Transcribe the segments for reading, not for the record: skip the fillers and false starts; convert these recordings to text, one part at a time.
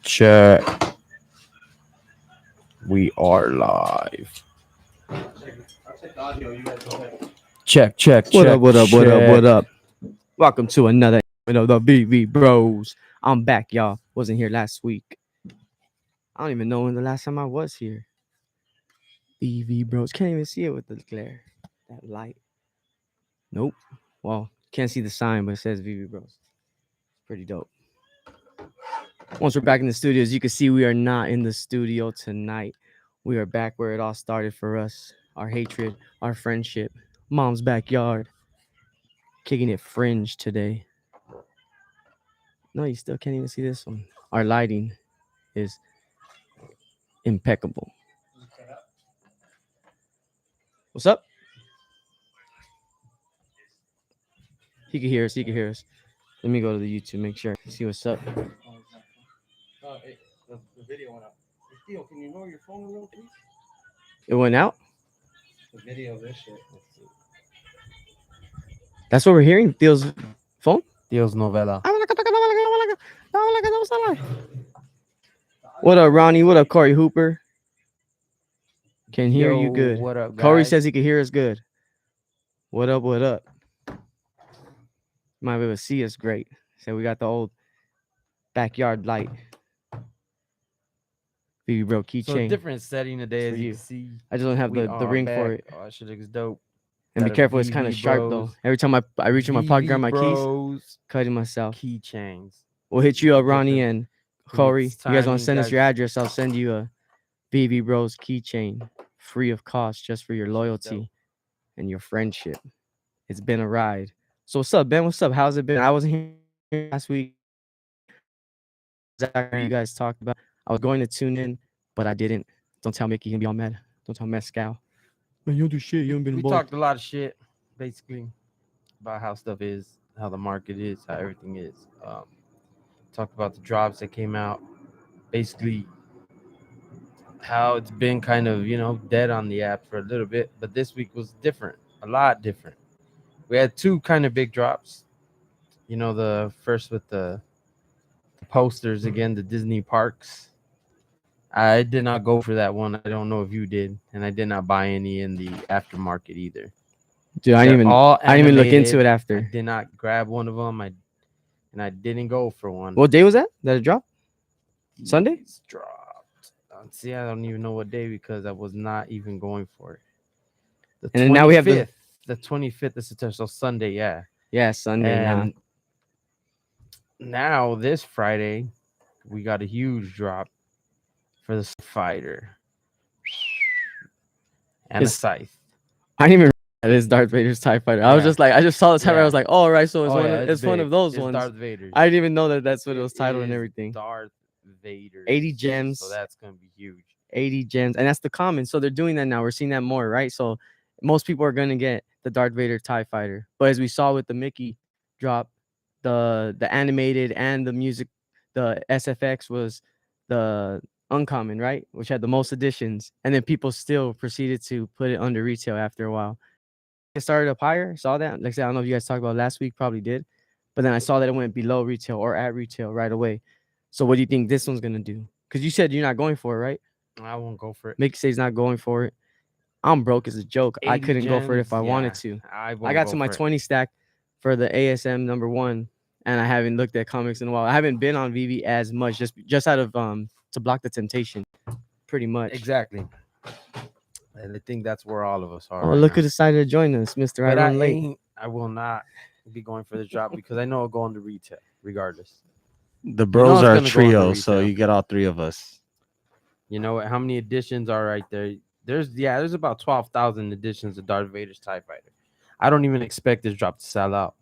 Check. We are live. Check, check, check. What up, what up, check. what up, what up? Welcome to another episode of the Veve Bros. I'm back, y'all. Wasn't here last week. I don't even know when the last time I was here. Veve Bros. Can't even see it with the glare. That light. Nope. Well, can't see the sign, but it says Veve Bros. Pretty dope. Once we're back in the studio, as you can see, we are not in the studio tonight. We are back where it all started for us. Our hatred, our friendship. Mom's backyard. Kicking it fringe today. No, you still can't even see this one. Our lighting is impeccable. What's up? He can hear us. He can hear us. Let me go to the YouTube, make sure. See what's up. The video went up. Theo, can you know your phone a little, please? It went out? The video of this shit. That's what we're hearing? Theo's phone? Theo's novela. What up, Ronnie? What up, Corey Hooper? Can hear you good. What up, guys? Corey says he can hear us good. What up, what up? Might be able to see us great. So we got the old backyard light. Veve Bro So keychain. different setting today, For as you you. can see. I just don't have the ring back. for it. Oh, that shit looks dope. And be Got a careful, it's kind of Veve sharp Bros. though. Every time I reach in my pocket, grab my keys, Bros cutting myself. keychains. We'll hit you up, Ronnie and Corey. It's You guys time, want to send us guys. your address? I'll send you a Veve Bros keychain, free of cost, just for your loyalty and your friendship. It's been a ride. So what's up, Ben? What's up? How's it been? I wasn't here last week. Exactly, you guys talked about. I was going to tune in, but I didn't. Don't tell Mickey, he'll be all mad. Don't tell Mescal. Man, you don't do shit. You haven't been We involved. talked a lot of shit, basically, about how stuff is, how the market is, how everything is. Talked about the drops that came out, basically how it's been kind of, dead on the app for a little bit, but this week was different, a lot different. We had two kind of big drops. The first with the posters again, the Disney parks. I did not go for that one. I don't know if you did, and I did not buy any in the aftermarket either. Dude, I didn't even look into it after. I did not grab one of them. I didn't go for one. What day was that? That it dropped? Sunday? It's dropped. See, I don't even know what day because I was not even going for it. And then now we have the 25th of September, so Sunday, yeah. Yeah, Sunday. And now this Friday, we got a huge drop for the fighter and a scythe. I didn't even realize it is Darth Vader's TIE Fighter. I was just like, I just saw the TIE Fighter. I was like, oh, right, so it's one of those ones. Darth Vader. I didn't even know that that's what it was titled and everything. Darth Vader. 80 gems. So that's going to be huge. 80 gems. And that's the common. So they're doing that now. We're seeing that more, right? So most people are going to get the Darth Vader TIE Fighter. But as we saw with the Mickey drop, the animated and the music, the SFX was the uncommon, right? Which had the most editions. And then people still proceeded to put it under retail after a while. It started up higher. Saw that. Like I said, I don't know if you guys talked about it last week. Probably did. But then I saw that it went below retail or at retail right away. So what do you think this one's going to do? Because you said you're not going for it, right? I won't go for it. Mickey says he's not going for it. I'm broke as a joke. I couldn't go for it if I wanted to. I got to my 20 stack for the ASM #1, and I haven't looked at comics in a while. I haven't been on Veve as much, just out of to block the temptation, pretty much. Exactly. And I think that's where all of us are. Oh, look who decided to join us, Mr. I Run Late. I will not be going for the drop because I know I'll go on to retail regardless. The bros are a it's gonna go trio, under so retail. you get all three of us. You know how many editions are right there? There's about 12,000 editions of Darth Vader's TIE Fighter. I don't even expect this drop to sell out.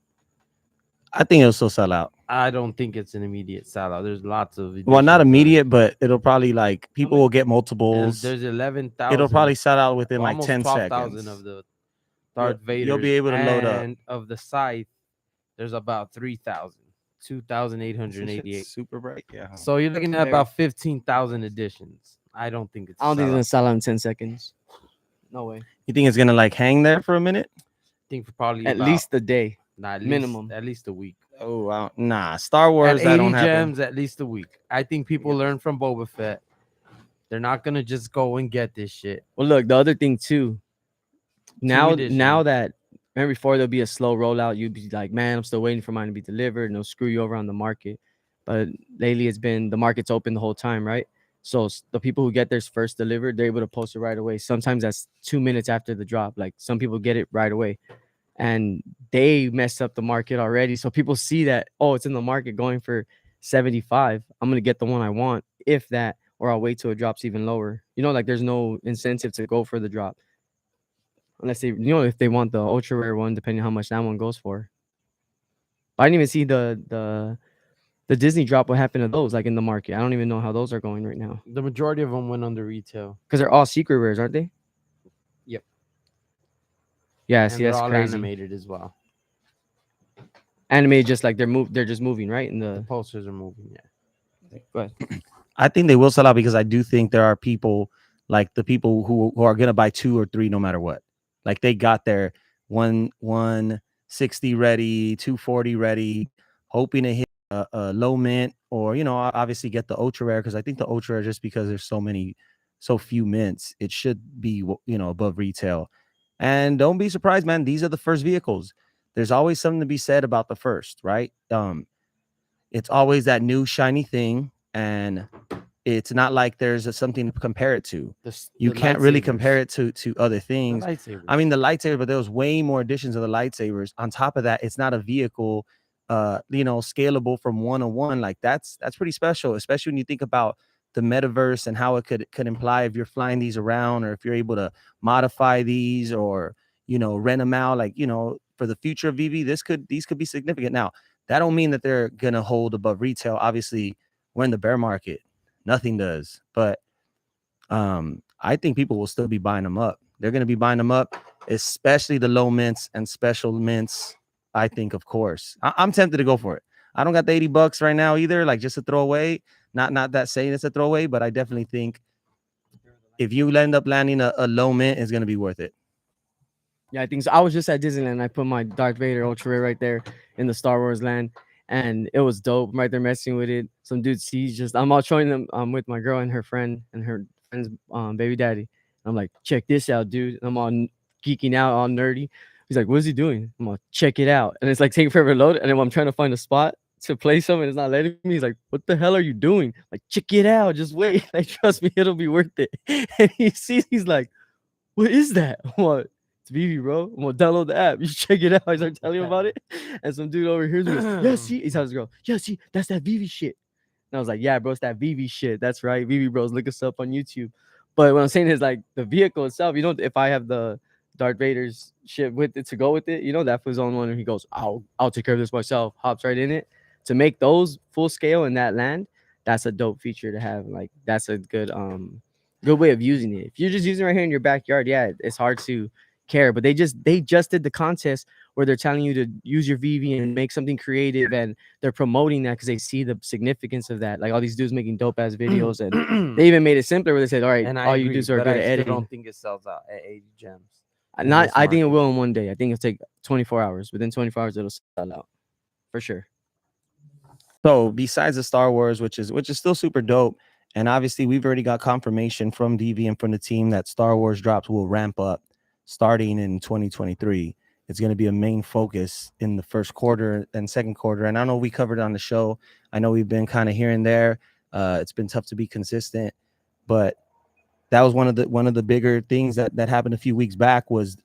I think it'll still sell out. I don't think it's an immediate sellout. There's lots of Well, not editions, immediate, but it'll probably people will get multiples. There's 11,000. It'll probably sell out within like almost 10 12,000 seconds. of the Darth Vader. You'll be able to load up. And of the scythe, there's about 3,000. 2,888. Super bright. Yeah. So you're looking at about 15,000 editions. I don't think it's. I don't think it's going to sell out in 10 seconds. No way. You think it's gonna hang there for a minute? I think for probably At least the day. Nah, Minimum. at least a week. Oh, nah. Star At Wars, that 80 don't happen. gems, at least a week. I think people learn from Boba Fett. They're not gonna just go and get this shit. Well, look, the other thing too. Now edition. that remember before there'll be a slow rollout, you'd be like, man, I'm still waiting for mine to be delivered, and they'll screw you over on the market. But lately, it's been the market's open the whole time, right? So the people who get theirs first delivered, they're able to post it right away. Sometimes that's 2 minutes after the drop. Like some people get it right away, and they messed up the market already. So people see that, oh, it's in the market going for 75. I'm gonna get the one I want, if that, or I'll wait till it drops even lower. Like there's no incentive to go for the drop unless they, if they want the ultra rare one, depending on how much that one goes for. But I didn't even see the Disney drop. What happened to those? Like in the market, I don't even know how those are going right now The majority of them went under retail. because they're all secret rares, aren't they? Yep. Yeah, And see, they're that's all crazy. animated as well. Animated, just like they're just moving, right? In The the posters are moving. Yeah. go ahead. I think they will sell out because I do think there are people like the people who are gonna buy 2 or 3 no matter what. Like they got their 160 ready, 240 ready, hoping to hit a low mint or obviously get the ultra rare, because I think the ultra rare, just because there's so few mints, it should be above retail. And don't be surprised, man. These are the first vehicles. There's always something to be said about the first, right? It's always that new shiny thing, and it's not like there's something to compare it to. You can't really compare it to other things. I mean, the lightsaber, but there was way more additions of the lightsabers. On top of that, it's not a vehicle, scalable from 1-to-1. Like that's pretty special, especially when you think about the metaverse and how it could imply if you're flying these around, or if you're able to modify these, or rent them out. Like for the future of VV, these could be significant. Now, that don't mean that they're gonna hold above retail. Obviously, we're in the bear market. Nothing does. But I think people will still be buying them up. They're gonna be buying them up, especially the low mints and special mints. I think, of course. I'm tempted to go for it. I don't got the $80 right now either, like just to throw away. Not that saying it's a throwaway, but I definitely think if you end up landing a low mint, it's gonna be worth it. Yeah, I think so. I was just at Disneyland. I put my Darth Vader ultra rare right there in the Star Wars land, and it was dope. I'm right there messing with it. Some dude sees I'm all showing them. I'm with my girl and her friend and her friend's baby daddy. I'm like, check this out, dude. I'm all geeking out, all nerdy. He's like, what is he doing? I'm like, check it out. And it's like taking forever to load. And then when I'm trying to find a spot to play some, and it's not letting me. He's like, what the hell are you doing? Like, check it out. Just wait. Like, trust me, it'll be worth it. And he sees, he's like, what is that? What? Veve, bro. I'm gonna download the app. You should check it out. I start telling him about it, and some dude over here goes, "Yeah, see," he tells the girl, "Yeah, see, that's that Veve shit." And I was like, "Yeah, bro, it's that Veve shit. That's right, Veve Bros. Look us up on YouTube." But what I'm saying is, like, the vehicle itself. If I have the Darth Vader's shit with it to go with it, that for his own one, and he goes, "I'll take care of this myself." Hops right in it to make those full scale in that land. That's a dope feature to have. Like, that's a good way of using it. If you're just using it right here in your backyard, yeah, it's hard to care, but they just did the contest where they're telling you to use your VV and make something creative, and they're promoting that because they see the significance of that. Like all these dudes making dope ass videos, and they even made it simpler where they said, all right, all you dudes are good at editing. I don't think it sells out at 80 gems. I think it will in one day. I think it'll take 24 hours. Within 24 hours, it'll sell out for sure. So besides the Star Wars, which is still super dope, and obviously we've already got confirmation from DV and from the team that Star Wars drops will ramp up starting in 2023. It's going to be a main focus in the first quarter and second quarter. And I know we covered it on the show. I know we've been kind of here and there. It's been tough to be consistent, but that was one of the bigger things that happened a few weeks back was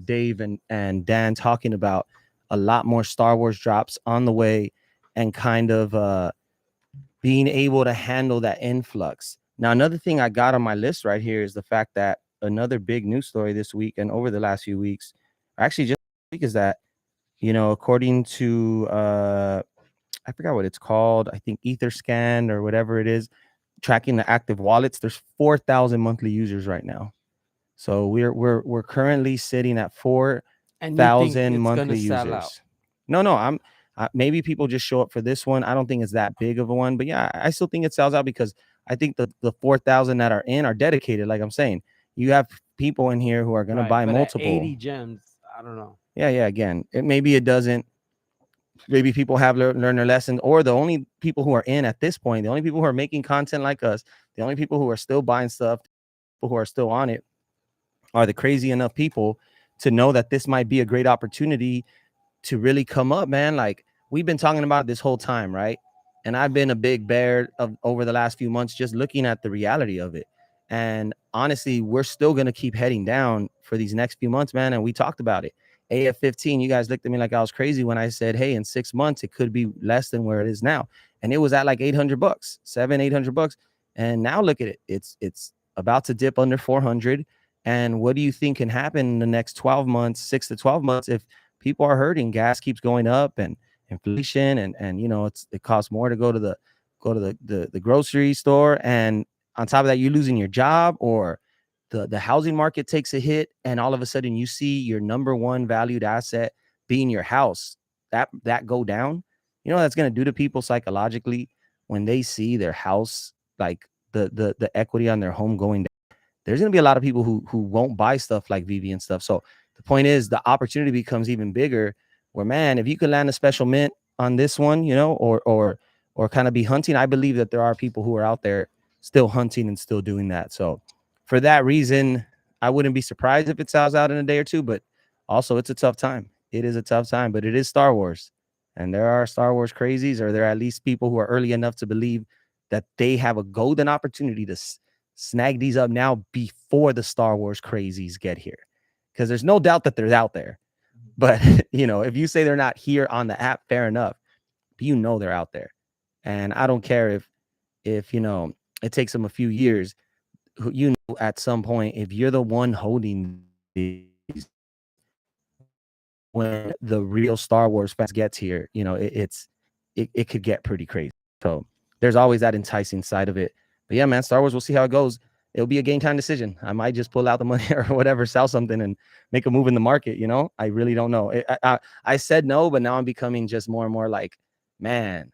Dave and Dan talking about a lot more Star Wars drops on the way, and kind of being able to handle that influx. Now, another thing I got on my list right here is the fact that another big news story this week and over the last few weeks, actually just this week, is that, according to, I forgot what it's called. I think Etherscan or whatever it is, tracking the active wallets. There's 4,000 monthly users right now. So we're currently sitting at 4,000 monthly users. No, maybe people just show up for this one. I don't think it's that big of a one, but yeah, I still think it sells out because I think the 4,000 that are in are dedicated. Like I'm saying, you have people in here who are going to buy multiple. 80 gems. I don't know. Yeah. Again, maybe it doesn't maybe people have learned their lesson, or the only people who are in at this point, the only people who are making content like us, the only people who are still buying stuff, people who are still on it, are the crazy enough people to know that this might be a great opportunity to really come up, man. Like, we've been talking about this whole time, right? And I've been a big bear of over the last few months, just looking at the reality of it. And honestly, we're still going to keep heading down for these next few months, man. And we talked about it. AF15, you guys looked at me like I was crazy when I said, hey, in 6 months, it could be less than where it is now. And it was at like $800, 700-800 bucks. And now look at it. It's about to dip under 400. And what do you think can happen in the next 12 months, 6 to 12 months, if people are hurting? Gas keeps going up, and inflation, and you know, it costs more to go to the grocery store, and on top of that, you're losing your job, or the housing market takes a hit, and all of a sudden you see your number one valued asset being your house that go down. You know what that's going to do to people psychologically when they see their house, like the equity on their home going down? There's going to be a lot of people who won't buy stuff like VV and stuff. So the point is, the opportunity becomes even bigger, where, man, if you could land a special mint on this one, you know, or kind of be hunting, I believe that there are people who are out there still hunting and still doing that. So for that reason, I wouldn't be surprised if it sells out in a day or two, but also it's a tough time. It is a tough time, but it is Star Wars, and there are Star Wars crazies, or there are at least people who are early enough to believe that they have a golden opportunity to snag these up now before the Star Wars crazies get here. Because there's no doubt that they're out there. But, you know, if you say they're not here on the app, fair enough. But you know they're out there. And I don't care if you know, it takes them a few years. You know, at some point, if you're the one holding these, when the real Star Wars fans gets here, you know, it could get pretty crazy. So there's always that enticing side of it. But yeah, man, Star Wars, we'll see how it goes. It'll be a game time decision. I might just pull out the money or whatever, sell something and make a move in the market. You know, I really don't know. I said no, but now I'm becoming just more and more like, man,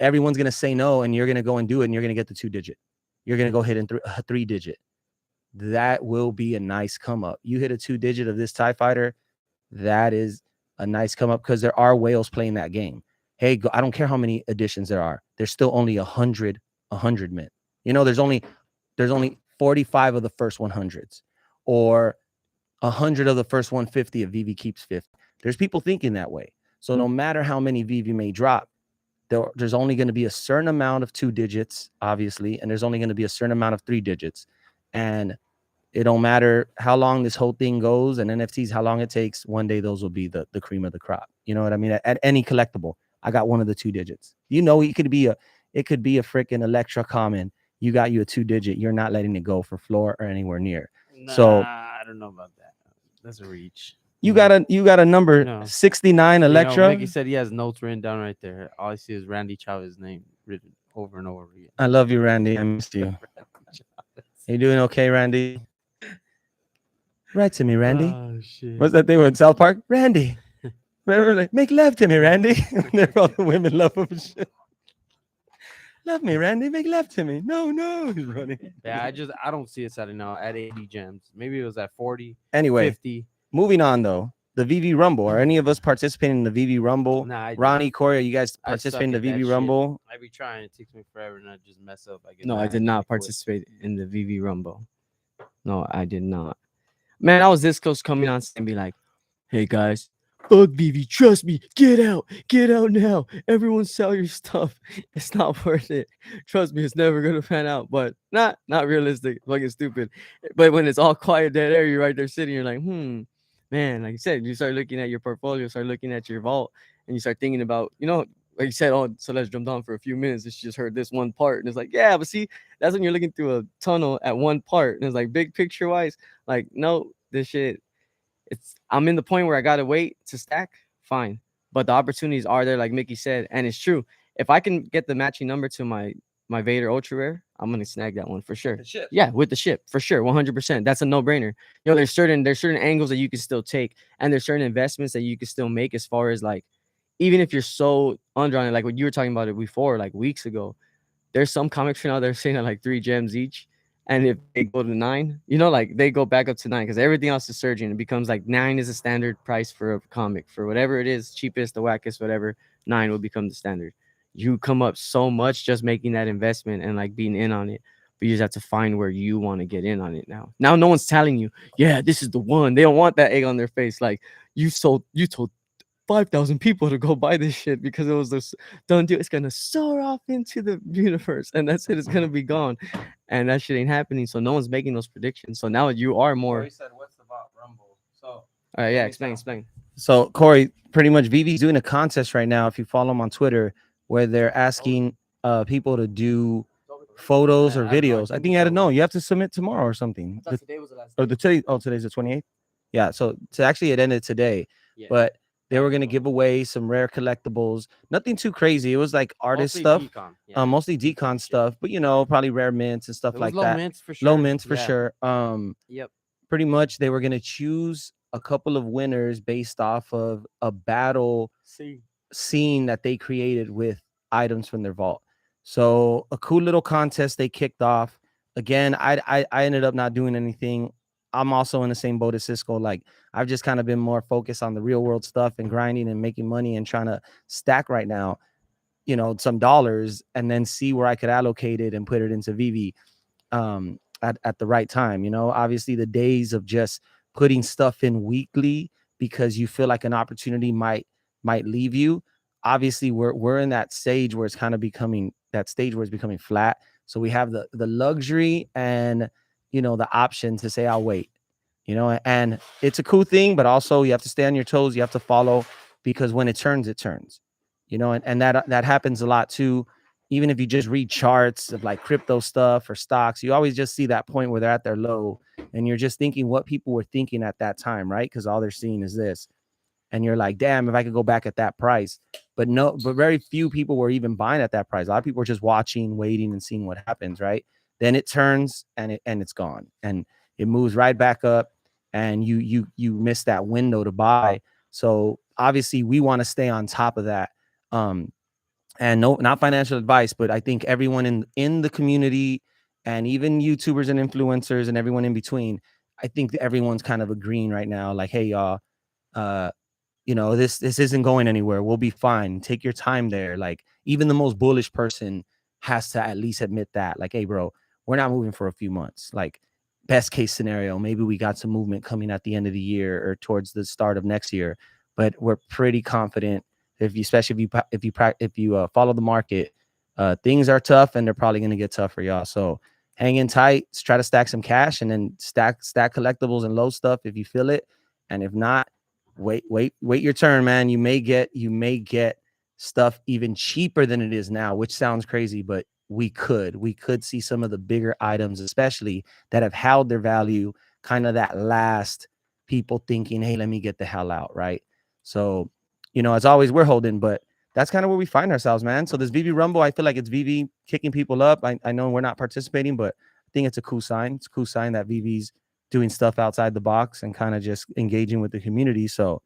everyone's going to say no, and you're going to go and do it, and you're going to get the 2-digit. You're going to go hit a 3-digit. That will be a nice come up. You hit a 2-digit of this TIE fighter, that is a nice come up, because there are whales playing that game. Hey, I don't care how many editions there are. There's still only 100 mint. You know, there's only 45 of the first 100s, or 100 of the first 150 if VV keeps 50. There's people thinking that way. So no matter how many VV may drop, there's only going to be a certain amount of 2 digits, obviously, and there's only going to be a certain amount of 3 digits. And it don't matter how long this whole thing goes, and NFTs, how long it takes, one day those will be the cream of the crop. You know what I mean? At any collectible, I got one of the 2 digits. You know, it could be a freaking Electra Common. You got you a 2-digit. You're not letting it go for floor or anywhere near. Nah, So I don't know about that. That's a reach. you got a number No. 69 Electra. You know, Mickey said he has notes written down right there. All I see is Randy Chavez's name written over and over again. I love you, Randy. I miss you. You doing okay, Randy? Write to me, Randy. Oh, shit. What's that thing with South Park? Randy. Remember, like, make love to me, Randy. All the women love him. Shit. Love me, Randy. Make love to me. No. He's running. Yeah, I don't see it selling now at 80 gems. Maybe it was at 40, Anyway, 50. moving on though. The VV Rumble. Are any of us participating in the VV Rumble? Nah, Ronnie, Corey, are you guys I participating in suck the at that VV shit. Rumble? I be trying. It takes me forever, and I just mess up. I get No, I mad did and not quit. participate in the VV Rumble. No, I did not. Man, I was this close coming on and be like, hey guys, fuck VV, trust me, get out now. Everyone sell your stuff. It's not worth it. Trust me, it's never gonna pan out. But not realistic, fucking stupid. But when it's all quiet dead air, you're right there sitting, you're like, man, like you said, you start looking at your portfolio, start looking at your vault, and you start thinking about, you know, like you said, oh, so let's jump down for a few minutes. And she just heard this one part. And it's like, yeah, but see, that's when you're looking through a tunnel at one part. And it's like, big picture wise, like, no, this shit, I'm in the point where I gotta wait to stack, fine. But the opportunities are there, like Mickey said, and it's true. If I can get the matching number to my Vader Ultra Rare, I'm gonna snag that one for sure. Yeah, with the ship for sure, 100%. That's a no-brainer. You know, there's certain angles that you can still take, and there's certain investments that you can still make as far as like, even if you're so under on it, like what you were talking about it before, like weeks ago. There's some comics right now they're saying at like 3 gems each. And if they go to 9, you know, like they go back up to 9 because everything else is surging. It becomes like 9 is a standard price for a comic for whatever it is, cheapest, the wackest, whatever. 9 will become the standard. You come up so much just making that investment and like being in on it, but you just have to find where you want to get in on it now. Now no one's telling you, yeah, this is the one. They don't want that egg on their face. Like you told 5,000 people to go buy this shit because it was this don't do it's gonna soar off into the universe and that's it, it's gonna be gone. And that shit ain't happening. So no one's making those predictions. So now you are more. Corey said, "What's about Rumble?" So, All right, yeah, let me explain, tell. explain. So Corey, pretty much Vivi's doing a contest right now. If you follow them on Twitter, where they're asking people to do photos or I don't know. I videos. I think think you had to so. know. You have to submit tomorrow or something. I thought today was the last Or day. today's the 28th. Yeah. So actually it ended today, Yeah. but they were gonna give away some rare collectibles. Nothing too crazy. It was like artist Mostly stuff, decon. Yeah, mostly decon decon shit. stuff, but you know, probably rare mints and stuff It was like low that. mints for sure. Low mints for Yeah. sure. Yep. Pretty much they were gonna choose a couple of winners based off of a battle See. scene that they created with items from their vault. So a cool little contest they kicked off. Again, I ended up not doing anything. I'm also in the same boat as Cisco. Like I've just kind of been more focused on the real world stuff and grinding and making money and trying to stack right now, you know, some dollars and then see where I could allocate it and put it into Vivi at the right time. You know, obviously the days of just putting stuff in weekly because you feel like an opportunity might leave you. Obviously, we're in that stage where it's kind of becoming that stage where it's becoming flat. So we have the luxury and you know the option to say I'll wait. You know, and it's a cool thing, but also you have to stay on your toes. You have to follow because when it turns, it turns. You know, and that happens a lot too. Even if you just read charts of like crypto stuff or stocks, you always just see that point where they're at their low and you're just thinking what people were thinking at that time, right? Because all they're seeing is this. And you're like, damn, if I could go back at that price. But no, but very few people were even buying at that price. A lot of people were just watching, waiting, and seeing what happens, right? Then it turns and it's gone. And it moves right back up and you miss that window to buy. So obviously we want to stay on top of that. And no, not financial advice, but I think everyone in the community and even YouTubers and influencers and everyone in between, I think that everyone's kind of agreeing right now, like, hey, y'all, uh, you know, this isn't going anywhere. We'll be fine. Take your time there. Like, even the most bullish person has to at least admit that, like, hey, bro, we're not moving for a few months. Like, best case scenario, maybe we got some movement coming at the end of the year or towards the start of next year, but we're pretty confident if you, especially if you follow the market, things are tough and they're probably going to get tougher, y'all. So hang in tight, try to stack some cash and then stack collectibles and low stuff if you feel it. And if not, wait your turn, man. You may get stuff even cheaper than it is now, which sounds crazy, but we could see some of the bigger items, especially that have held their value, kind of that last people thinking, hey, let me get the hell out, right? So, you know, as always, we're holding, but that's kind of where we find ourselves, man. So this VV Rumble, I feel like it's VV kicking people up. I know we're not participating, but I think it's a cool sign. It's a cool sign that VV's doing stuff outside the box and kind of just engaging with the community. So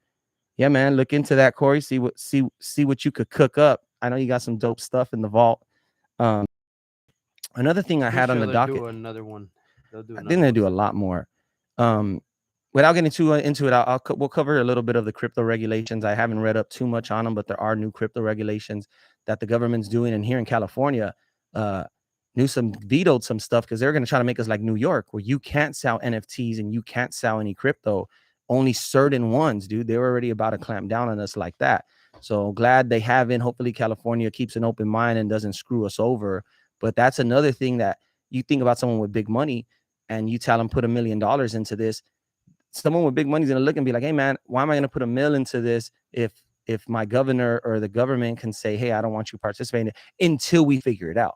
yeah, man, look into that, Corey. See what you could cook up. I know you got some dope stuff in the vault. Another thing I Pretty had on sure the they'll docket, do another one. They'll do I another think they one do a soon. lot more. Without getting too into it, we'll cover a little bit of the crypto regulations. I haven't read up too much on them, but there are new crypto regulations that the government's doing. And here in California, Newsom vetoed some stuff because they're going to try to make us like New York, where you can't sell NFTs and you can't sell any crypto, only certain ones, dude. They were already about to clamp down on us like that. So glad they haven't. Hopefully California keeps an open mind and doesn't screw us over. But that's another thing that you think about someone with big money and you tell them put $1 million into this. Someone with big money is going to look and be like, hey, man, why am I going to put $1 million into this if my governor or the government can say, hey, I don't want you participating until we figure it out.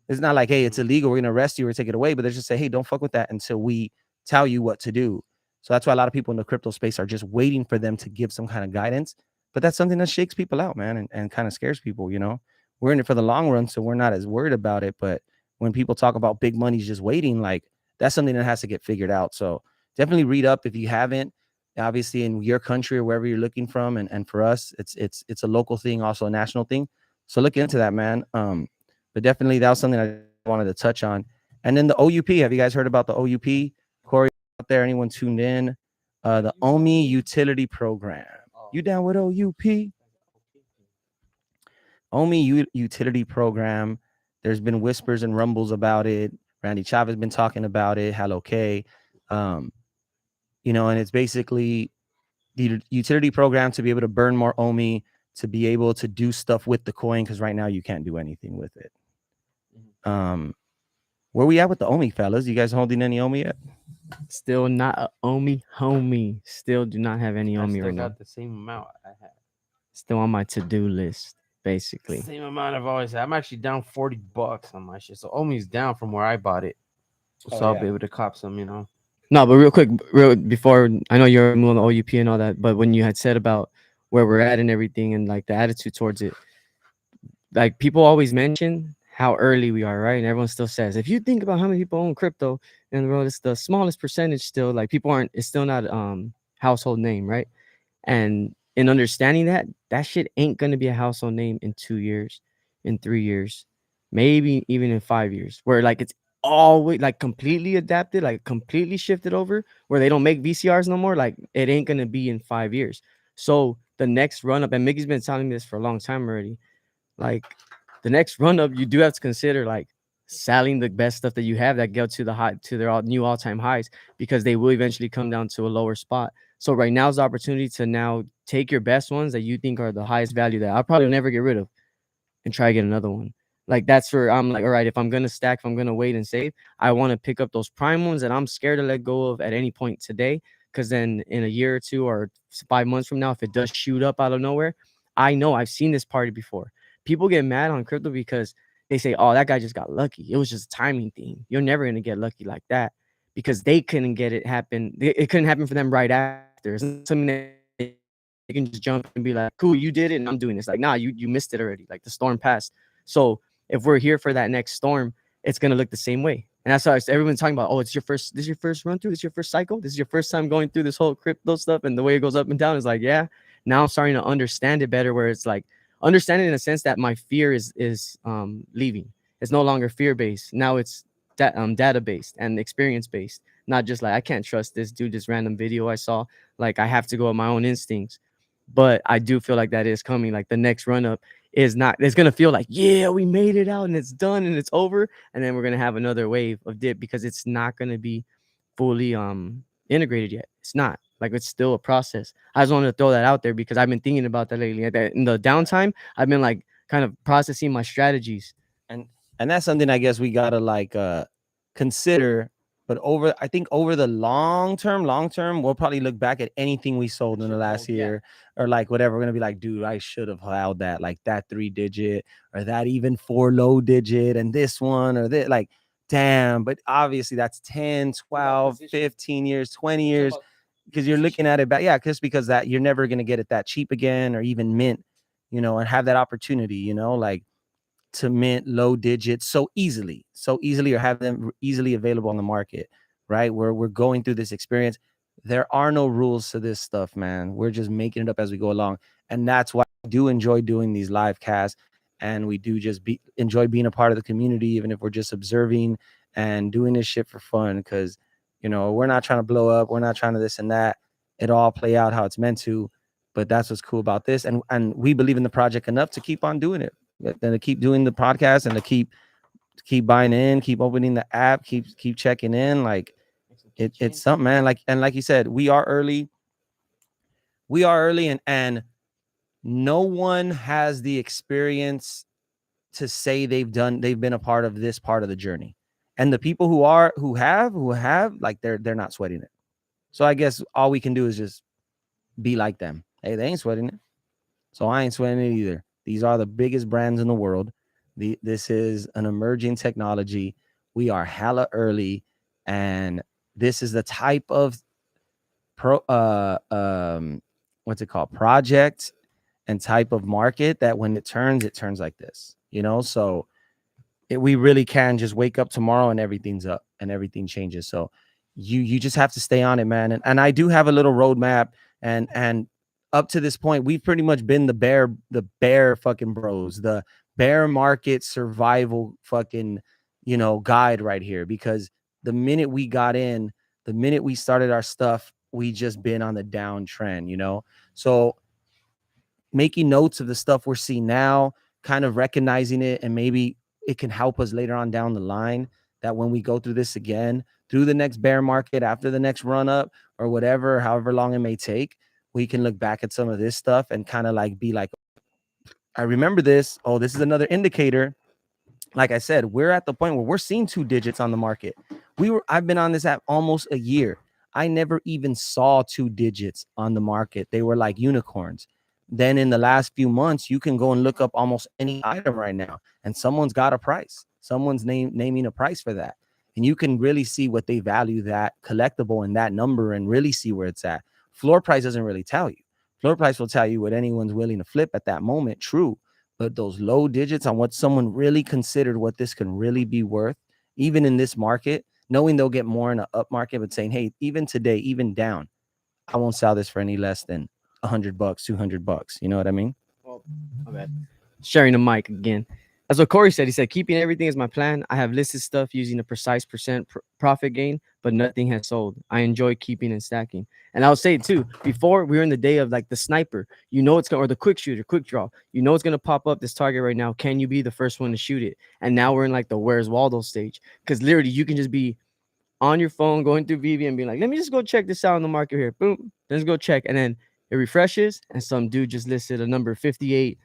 It's not like, hey, it's illegal, we're going to arrest you or take it away, but they just say, hey, don't fuck with that until we tell you what to do. So that's why a lot of people in the crypto space are just waiting for them to give some kind of guidance. But that's something that shakes people out, man, and kind of scares people, you know. We're in it for the long run, so we're not as worried about it. But when people talk about big money's just waiting, like that's something that has to get figured out. So definitely read up if you haven't. Obviously, in your country or wherever you're looking from, and for us, it's a local thing, also a national thing. So look into that, man. But definitely that was something I wanted to touch on. And then the OUP. Have you guys heard about the OUP? Corey out there? Anyone tuned in? The OMI Utility Program. You down with OUP? Utility Program. There's been whispers and rumbles about it. Randy Chavez been talking about it. Hello K, and it's basically the utility program to be able to burn more OMI, to be able to do stuff with the coin, because right now you can't do anything with it. Where we at with the OMI, fellas? You guys holding any OMI yet? Still not a OMI homie. Still do not have any I OMI still right now. got the same amount I had. Still on my to-do list, basically. Same amount I've always had. I'm actually down $40 on my shit. So Omi's down from where I bought it. So I'll be able to cop some. No, but real quick, before, I know you're moving the OUP and all that, but when you had said about where we're at and everything and like the attitude towards it, like people always mention how early we are, right? And everyone still says, if you think about how many people own crypto in the world, it's the smallest percentage still. Like people aren't, it's still not household name, right? And in understanding that, that shit ain't gonna be a household name in 2 years, in 3 years, maybe even in 5 years, where like it's always like completely adapted, like completely shifted over, where they don't make VCRs no more. Like it ain't gonna be in 5 years. So the next run up, and Mickey's been telling me this for a long time already, like the next run up, you do have to consider like selling the best stuff that you have that go to the high, to their new all-time highs, because they will eventually come down to a lower spot. So right now is the opportunity to now take your best ones that you think are the highest value that I'll probably never get rid of, and try to get another one. Like that's where I'm like, all right, if I'm gonna stack, if I'm gonna wait and save, I want to pick up those prime ones that I'm scared to let go of at any point today. Because then in a year or two or 5 months from now, if it does shoot up out of nowhere, I know I've seen this party before. People get mad on crypto because they say, oh, that guy just got lucky. It was just a timing thing. You're never gonna get lucky like that, because they couldn't get it happen. It couldn't happen for them right after. It's not something that they can just jump and be like, cool, you did it and I'm doing this. Like, nah, you missed it already. Like the storm passed. So if we're here for that next storm, it's gonna look the same way. And that's why everyone's talking about, oh, this is your first run through, this is your first cycle, this is your first time going through this whole crypto stuff, and the way it goes up and down is like, yeah. Now I'm starting to understand it better, where it's like understanding in a sense that my fear is leaving. It's no longer fear-based. Now it's data-based and experience-based. Not just like, I can't trust this dude, this random video I saw. Like I have to go with my own instincts. But I do feel like that is coming. Like the next run up is not, it's gonna feel like, yeah, we made it out and it's done and it's over. And then we're gonna have another wave of dip, because it's not gonna be fully integrated yet. It's not. Like it's still a process. I just wanted to throw that out there because I've been thinking about that lately. In the downtime, I've been like kind of processing my strategies. And that's something I guess we gotta like consider. But I think over the long term, we'll probably look back at anything we sold in the last year, or like whatever. We're gonna be like, dude, I should have held that, like that 3-digit or that even 4 low digit, and this one or that, like, damn. But obviously that's 10, 12, 15 years, 20 years, because you're looking at it back. Yeah, because that you're never gonna get it that cheap again, or even mint, and have that opportunity, like to mint low digits so easily, or have them easily available on the market, right? Where we're going through this experience. There are no rules to this stuff, man. We're just making it up as we go along. And that's why I do enjoy doing these live casts. And we do just enjoy being a part of the community, even if we're just observing and doing this shit for fun. Because, we're not trying to blow up. We're not trying to this and that. It all play out how it's meant to. But that's what's cool about this. And we believe in the project enough to keep on doing it. And to keep doing the podcast, and to keep buying in, keep opening the app, keep checking in. Like it's something, man. Like you said, we are early, and no one has the experience to say they've been a part of this part of the journey. And the people who have like they're not sweating it. So I guess all we can do is just be like them. Hey, they ain't sweating it, so I ain't sweating it either. These are the biggest brands in the world. This is an emerging technology. We are hella early, and this is the type of what's it called? Project and type of market that when it turns like this. So we really can just wake up tomorrow and everything's up and everything changes. So you just have to stay on it, man. And I do have a little roadmap, and up to this point, we've pretty much been the bear fucking bros, the bear market survival fucking, guide right here. Because the minute we got in, the minute we started our stuff, we just been on the downtrend, So making notes of the stuff we're seeing now, kind of recognizing it, and maybe it can help us later on down the line, that when we go through this again, through the next bear market, after the next run up or whatever, however long it may take, we can look back at some of this stuff and kind of like be like, I remember this. Oh, this is another indicator. Like I said, we're at the point where we're seeing 2 digits on the market. I've been on this app almost a year. I never even saw 2 digits on the market. They were like unicorns. Then in the last few months, you can go and look up almost any item right now, and someone's got a price. Someone's naming a price for that. And you can really see what they value that collectible and that number, and really see where it's at. Floor price doesn't really tell you. Floor price will tell you what anyone's willing to flip at that moment. True. But those low digits on what someone really considered what this can really be worth, even in this market, knowing they'll get more in an up market, but saying, hey, even today, even down, I won't sell this for any less than $100, $200. You know what I mean? Well, my bad. Sharing the mic again. That's what Corey said. He said, keeping everything is my plan. I have listed stuff using a precise percent profit gain, but nothing has sold. I enjoy keeping and stacking. And I'll say too, before we were in the day of like the sniper, you know it's going, or the quick shooter, quick draw, you know it's going to pop up this target right now. Can you be the first one to shoot it? And now we're in like the Where's Waldo stage, because literally you can just be on your phone going through VV and be like, let me just go check this out on the market here. Boom, let's go check. And then it refreshes and some dude just listed a number 58,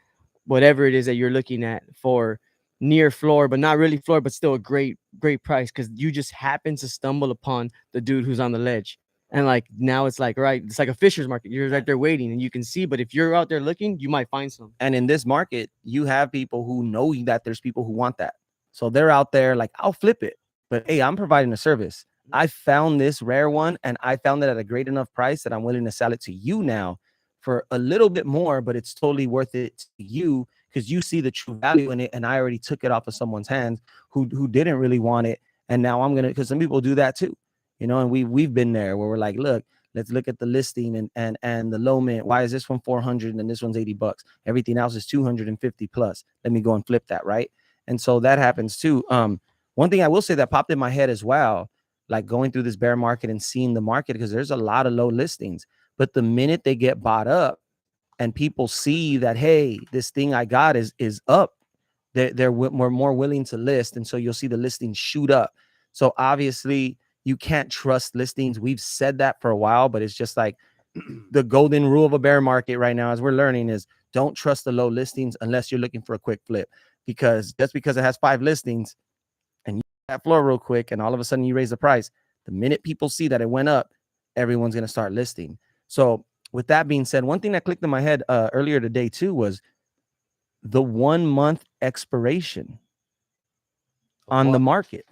whatever it is that you're looking at, for near floor, but not really floor, but still a great price, because you just happen to stumble upon the dude who's on the ledge. And like now it's like, right, it's like a fisher's market. You're right there waiting and you can see, but if you're out there looking, you might find some. And in this market, you have people who know that there's people who want that. So they're out there like, I'll flip it, but hey, I'm providing a service. I found this rare one and I found it at a great enough price that I'm willing to sell it to you now for a little bit more, but it's totally worth it to you because you see the true value in it. And I already took it off of someone's hands who didn't really want it. And now I'm going to, because some people do that too, you know, and we've been there where we're like, look, let's look at the listing and the low mint. Why is this one 400 and this one's $80? Everything else is 250 plus. Let me go and flip that. Right. And so that happens too. One thing I will say that popped in my head as well, like going through this bear market and seeing the market, because there's a lot of low listings, but the minute they get bought up and people see that, hey, this thing I got is up, they're more willing to list. And so you'll see the listings shoot up. So obviously you can't trust listings. We've said that for a while, but it's just like the golden rule of a bear market right now, as we're learning, is don't trust the low listings unless you're looking for a quick flip, because just because it has 5 listings and you that floor real quick and all of a sudden you raise the price, the minute people see that it went up, everyone's going to start listing. So with that being said, one thing that clicked in my head earlier today too was the 1 month expiration on the market.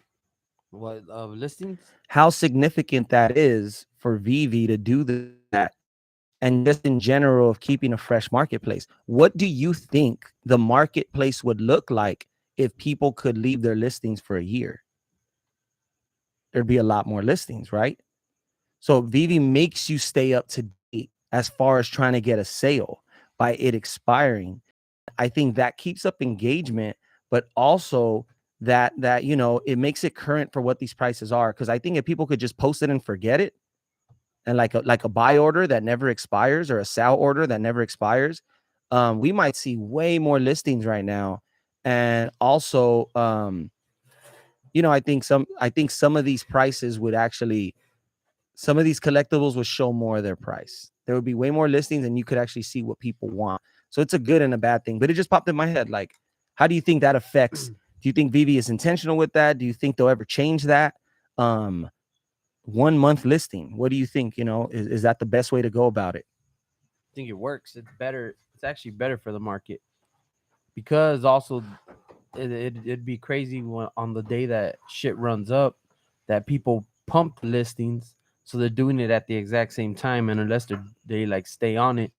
What listings? How significant that is for VV to do that, and just in general of keeping a fresh marketplace. What do you think the marketplace would look like if people could leave their listings for a year? There'd be a lot more listings, right? So VV makes you stay up to date as far as trying to get a sale by it expiring. I think that keeps up engagement, but also that you know, it makes it current for what these prices are. Because I think if people could just post it and forget it, and like a buy order that never expires or a sell order that never expires, we might see way more listings right now. And also, you know, I think some of these prices would actually, some of these collectibles would show more of their price. There would be way more listings and you could actually see what people want. So it's a good and a bad thing, but it just popped in my head. Like, how do you think that affects? Do you think VV is intentional with that? Do you think they'll ever change that? 1 month listing. What do you think? You know, is that the best way to go about it? I think it works. It's better. It's actually better for the market, because also it'd be crazy when, on the day that shit runs up, that people pump listings. So they're doing it at the exact same time. And unless they like stay on it,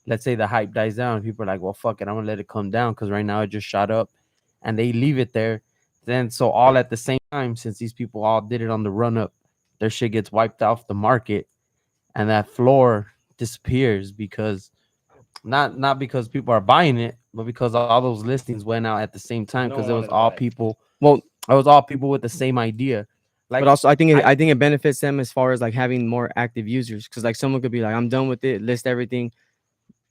let's say the hype dies down, people are like, well, fuck it, I'm gonna let it come down because right now it just shot up, and they leave it there. Then so all at the same time, since these people all did it on the run up, their shit gets wiped off the market, and that floor disappears because not because people are buying it, but because all those listings went out at the same time, because it was all people. Well, it was all people with the same idea. Like, but also I think it benefits them as far as like having more active users, because like someone could be like, I'm done with it, list everything,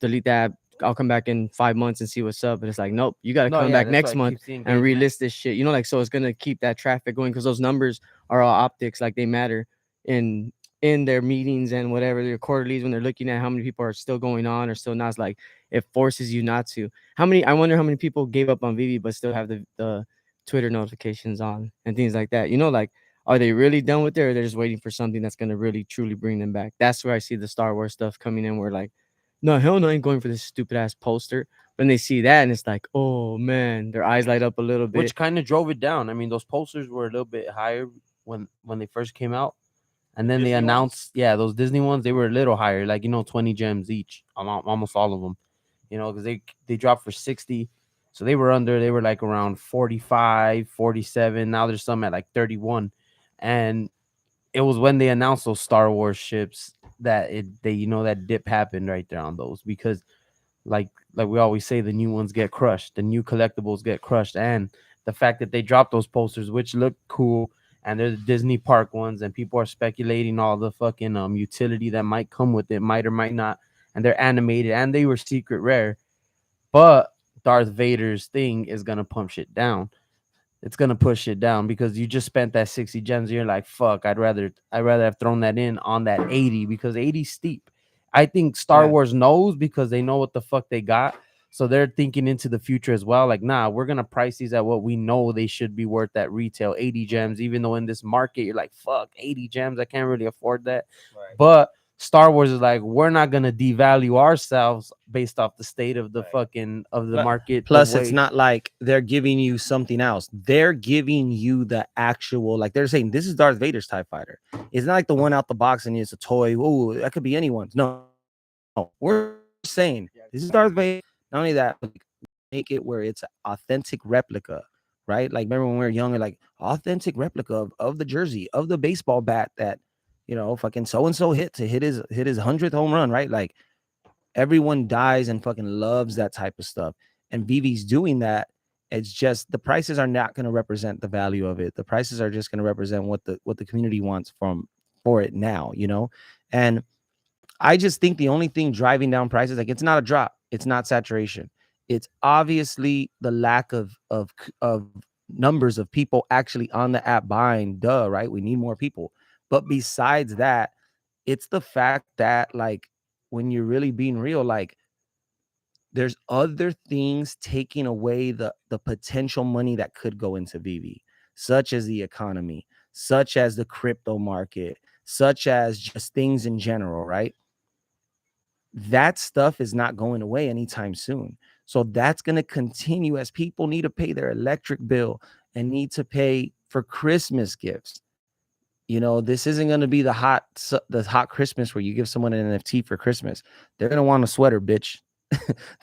delete that, I'll come back in 5 months and see what's up. But it's like, nope, you got to No, come yeah, back that's why next I month keep seeing and engagement. relist this shit. You know, like, so it's gonna keep that traffic going because those numbers are all optics, like they matter in their meetings and whatever their quarterlies when they're looking at how many people are still going on or still not. It's like it forces you not to. I wonder how many people gave up on Vivi but still have the Twitter notifications on and things like that. You know, like, are they really done with it, or they're just waiting for something that's gonna really truly bring them back? That's where I see the Star Wars stuff coming in. Where like, no, hell no, I ain't going for this stupid ass poster. When they see that and it's like, oh man, their eyes light up a little bit. Which kind of drove it down. I mean, those posters were a little bit higher when they first came out, and then they Disney ones? announced, yeah, those Disney ones, they were a little higher, like 20 gems each, almost all of them, because they dropped for 60, so they were like around 45, 47. Now there's some at like 31, and it was when they announced those Star Wars ships that that dip happened right there on those, because like we always say, the new ones get crushed, the new collectibles get crushed, and the fact that they dropped those posters, which look cool, and they're the Disney park ones, and people are speculating all the fucking utility that might come with it, might or might not, and they're animated and they were secret rare, but Darth Vader's thing is gonna pump shit down. It's gonna push it down because you just spent that 60 gems. You're like, fuck, I'd rather have thrown that in on that 80, because 80's steep. I think Star Yeah. Wars knows, because they know what the fuck they got. So they're thinking into the future as well. Like, nah, we're gonna price these at what we know they should be worth at retail, 80 gems, even though in this market you're like, fuck, 80 gems, I can't really afford that. Right. But Star Wars is like, we're not gonna devalue ourselves based off the state of the Right. fucking of the Plu- market. Plus, the it's way, not like they're giving you something else. They're giving you the actual, like they're saying, this is Darth Vader's TIE fighter. It's not like the one out the box and it's a toy. Oh, that could be anyone's. No, we're saying this is Darth Vader. Not only that, but make it where it's an authentic replica, right? Like, remember when we were younger, like authentic replica of the jersey, of the baseball bat that, fucking so and so hit to hit his 100th home run, right? Like, everyone dies and fucking loves that type of stuff. And BB's doing that. It's just the prices are not going to represent the value of it. The prices are just going to represent what the community wants for it now, And I just think the only thing driving down prices, like, it's not a drop, it's not saturation. It's obviously the lack of numbers of people actually on the app buying. Duh, right? We need more people. But besides that, it's the fact that, like, when you're really being real, like, there's other things taking away the potential money that could go into VV, such as the economy, such as the crypto market, such as just things in general, right? That stuff is not going away anytime soon. So that's going to continue as people need to pay their electric bill and need to pay for Christmas gifts. This isn't going to be the hot Christmas where you give someone an NFT for Christmas. They're going to want a sweater, bitch.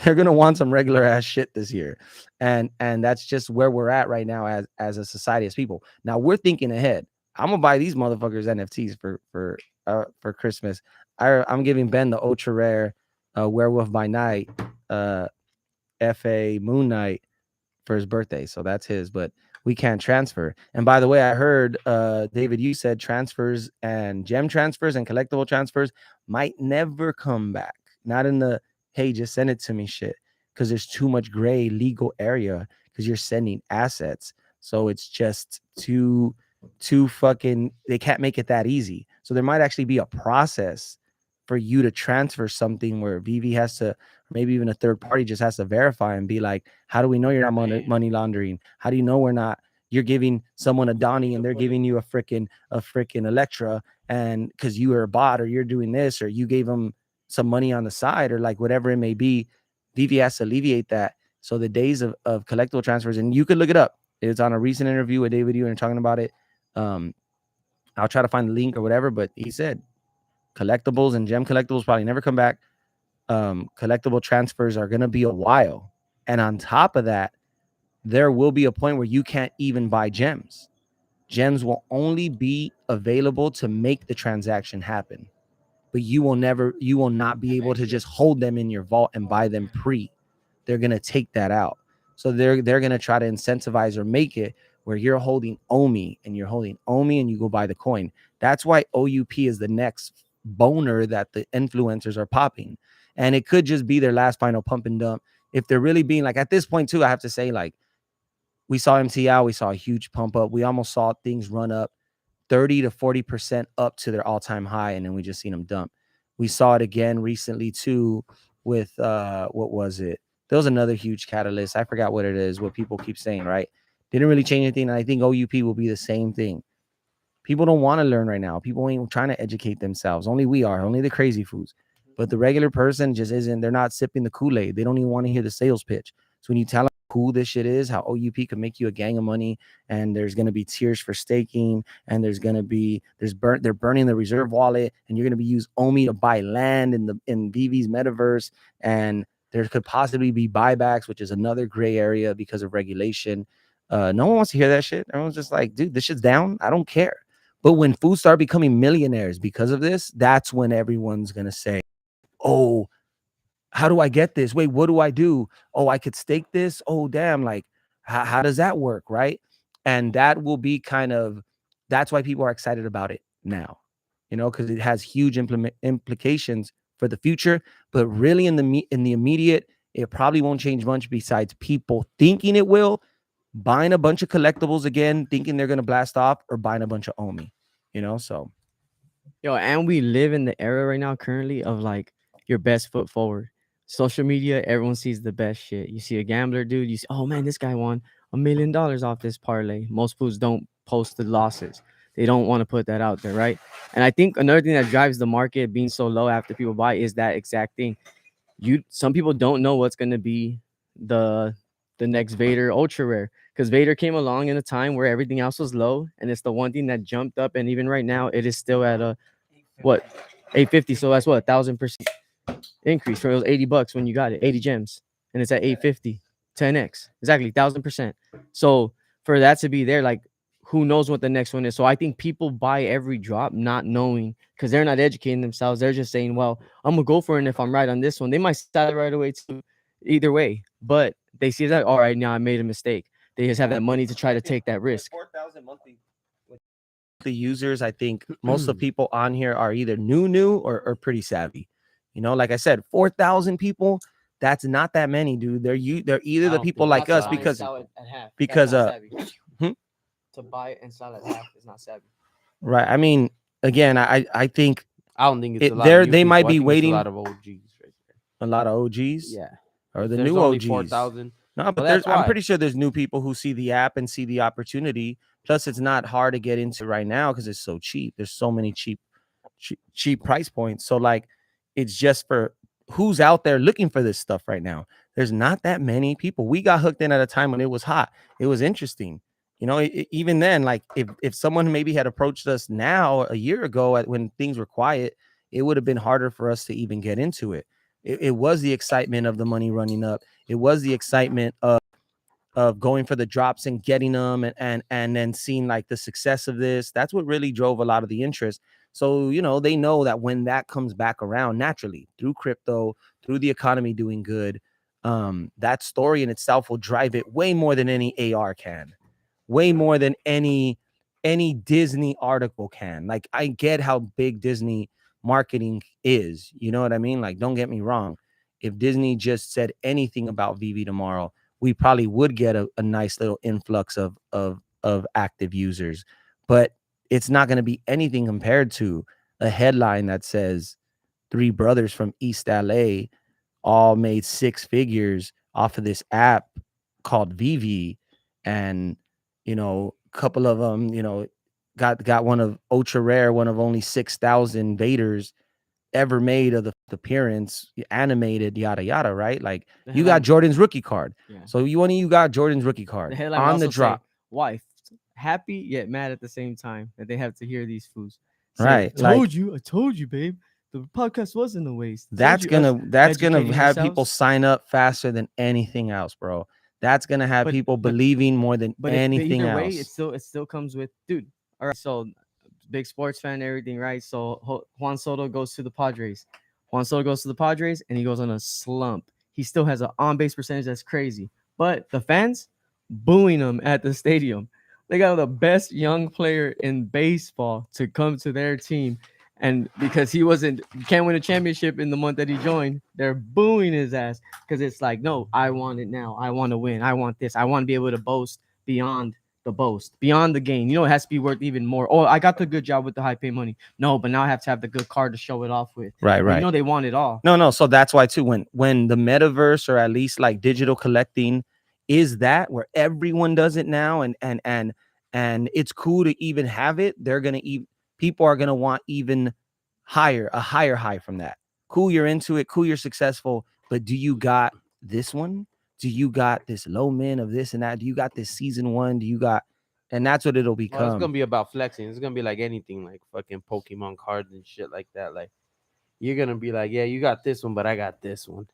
They're going to want some regular ass shit this year. And that's just where we're at right now as a society, as people. Now we're thinking ahead. I'm going to buy these motherfuckers NFTs for Christmas. I'm giving Ben the ultra rare Werewolf by Night FA Moon Knight for his birthday. So that's his, but we can't transfer. And by the way, I heard David, you said transfers and gem transfers and collectible transfers might never come back. Not in the, hey, just send it to me shit, because there's too much gray legal area, because you're sending assets. So it's just too fucking, they can't make it that easy. So there might actually be a process for you to transfer something where VV has to, maybe even a third party just has to verify and be like, how do we know you're not money laundering? How do you know you're giving someone a Donnie and they're giving you a freaking Electra, and because you are a bot, or you're doing this, or you gave them some money on the side, or like whatever it may be. VV has to alleviate that. So the days of collectible transfers, and you could look it up. It's on a recent interview with David Ewan talking about it. I'll try to find the link or whatever, but he said collectibles and gem collectibles probably never come back. Collectible transfers are going to be a while. And on top of that, there will be a point where you can't even buy gems. Gems will only be available to make the transaction happen. But you will not be able to just hold them in your vault and buy them pre. They're going to take that out. So they're going to try to incentivize or make it where you're holding OMI and you go buy the coin. That's why OUP is the next boner that the influencers are popping. And it could just be their last final pump and dump. If they're really being like, at this point too, I have to say, like, we saw MTL, we saw a huge pump up. We almost saw things run up 30 to 40% up to their all-time high, and then we just seen them dump. We saw it again recently too with what was it? There was another huge catalyst. I forgot what it is, what people keep saying, right? Didn't really change anything. And I think OUP will be the same thing. People don't want to learn right now. People ain't trying to educate themselves. Only we are, only the crazy fools. But the regular person just isn't, they're not sipping the Kool-Aid. They don't even want to hear the sales pitch. So when you tell them how cool this shit is, how OUP can make you a gang of money, and there's going to be tiers for staking, and they're burning the reserve wallet, and you're going to be use OMI to buy land in VV's metaverse, and there could possibly be buybacks, which is another gray area because of regulation. No one wants to hear that shit. Everyone's just like, dude, this shit's down. I don't care. But when fools start becoming millionaires because of this, that's when everyone's going to say, oh, how do I get this? Wait, what do I do? Oh, I could stake this. Oh, damn. Like, how does that work? Right. And that will be that's why people are excited about it now, because it has huge implications for the future. But really in the immediate, it probably won't change much besides people thinking it will, buying a bunch of collectibles again, thinking they're going to blast off, or buying a bunch of OMI, so. Yo, and we live in the era right now currently of like your best foot forward. Social media, everyone sees the best shit. You see a gambler, dude, you see, oh man, this guy won $1 million off this parlay. Most fools don't post the losses. They don't want to put that out there, right? And I think another thing that drives the market being so low after people buy is that exact thing. Some people don't know what's going to be the next Vader ultra rare, because Vader came along in a time where everything else was low, and it's the one thing that jumped up. And even right now, it is still at a what 850. So that's what 1,000% increase from it was $80 when you got it, 80 gems, and it's at 850, 10x, exactly 1,000%. So for that to be there, like, who knows what the next one is? So I think people buy every drop not knowing, because they're not educating themselves. They're just saying, well, I'm gonna go for it, and if I'm right on this one, they might sell it right away too. Either way, but they see that, all right, now I made a mistake. They just have that money to try to take that risk. 4,000 monthly users. I think most of the people on here are either new or pretty savvy. Like I said, 4,000 people. That's not that many, dude. They're either the people like us because to buy and sell at half is not savvy. Right. I mean, again, I think I don't think it's a lot of they new might people. I be think waiting. it's a lot of OGs right there. A lot of OGs. Yeah. Or the There's new only OGs. 4,000. No, but that's I'm why. pretty sure there's new people who see the app and see the opportunity. Plus, it's not hard to get into right now because it's so cheap. There's so many cheap price points. So like, it's just for who's out there looking for this stuff right now. There's not that many people. We got hooked in at a time when it was hot. It was interesting. Even then, like if someone maybe had approached us now a year ago when things were quiet, it would have been harder for us to even get into it. It was the excitement of the money running up. It was the excitement of going for the drops and getting them and then seeing like the success of this. That's what really drove a lot of the interest. So, they know that when that comes back around naturally through crypto, through the economy doing good, that story in itself will drive it way more than any AR can, way more than any Disney article can. Like, I get how big Disney marketing is, you know what I mean? Like, don't get me wrong. If Disney just said anything about VV tomorrow, we probably would get a nice little influx of active users, but it's not going to be anything compared to a headline that says 3 brothers from East LA all made 6 figures off of this app called VV, and a couple of them got one of ultra rare, one of only 6,000 Vaders ever made of the appearance, animated, yada yada, right? Like, you got Jordan's rookie card. Yeah. So you got Jordan's rookie card on the drop. Wife happy yet mad at the same time that they have to hear these fools. Right. I told you, babe. The podcast wasn't a waste. That's gonna have people sign up faster than anything else, bro. That's gonna have people believing more than anything else. Way, it still comes with, dude. All right, so big sports fan, everything, right? So Juan Soto goes to the Padres. And he goes on a slump. He still has an on-base percentage that's crazy, but the fans booing him at the stadium. They got the best young player in baseball to come to their team, And because he can't win a championship in the month that he joined, they're booing his ass because it's like, no, I want it now. I want to win. I want this. I want to be able to boast beyond the boast, beyond the game. You know, it has to be worth even more. Oh, I got the good job with the high pay money. No, but now I have to have the good card to show it off with. Right, But right. you know, they want it all. No. So that's why too, when the metaverse or at least like digital collecting is that where everyone does it now, and it's cool to even have it, people are gonna want even a higher high from that. Cool, you're into it. Cool, you're successful. But do you got this one? Do you got this low min of this and that? Do you got this season one? Do you got? And that's what it'll Well, it's become. gonna be about flexing. It's gonna be like anything, like fucking Pokemon cards and shit like that. Like you're gonna be like, yeah, you got this one, but I got this one.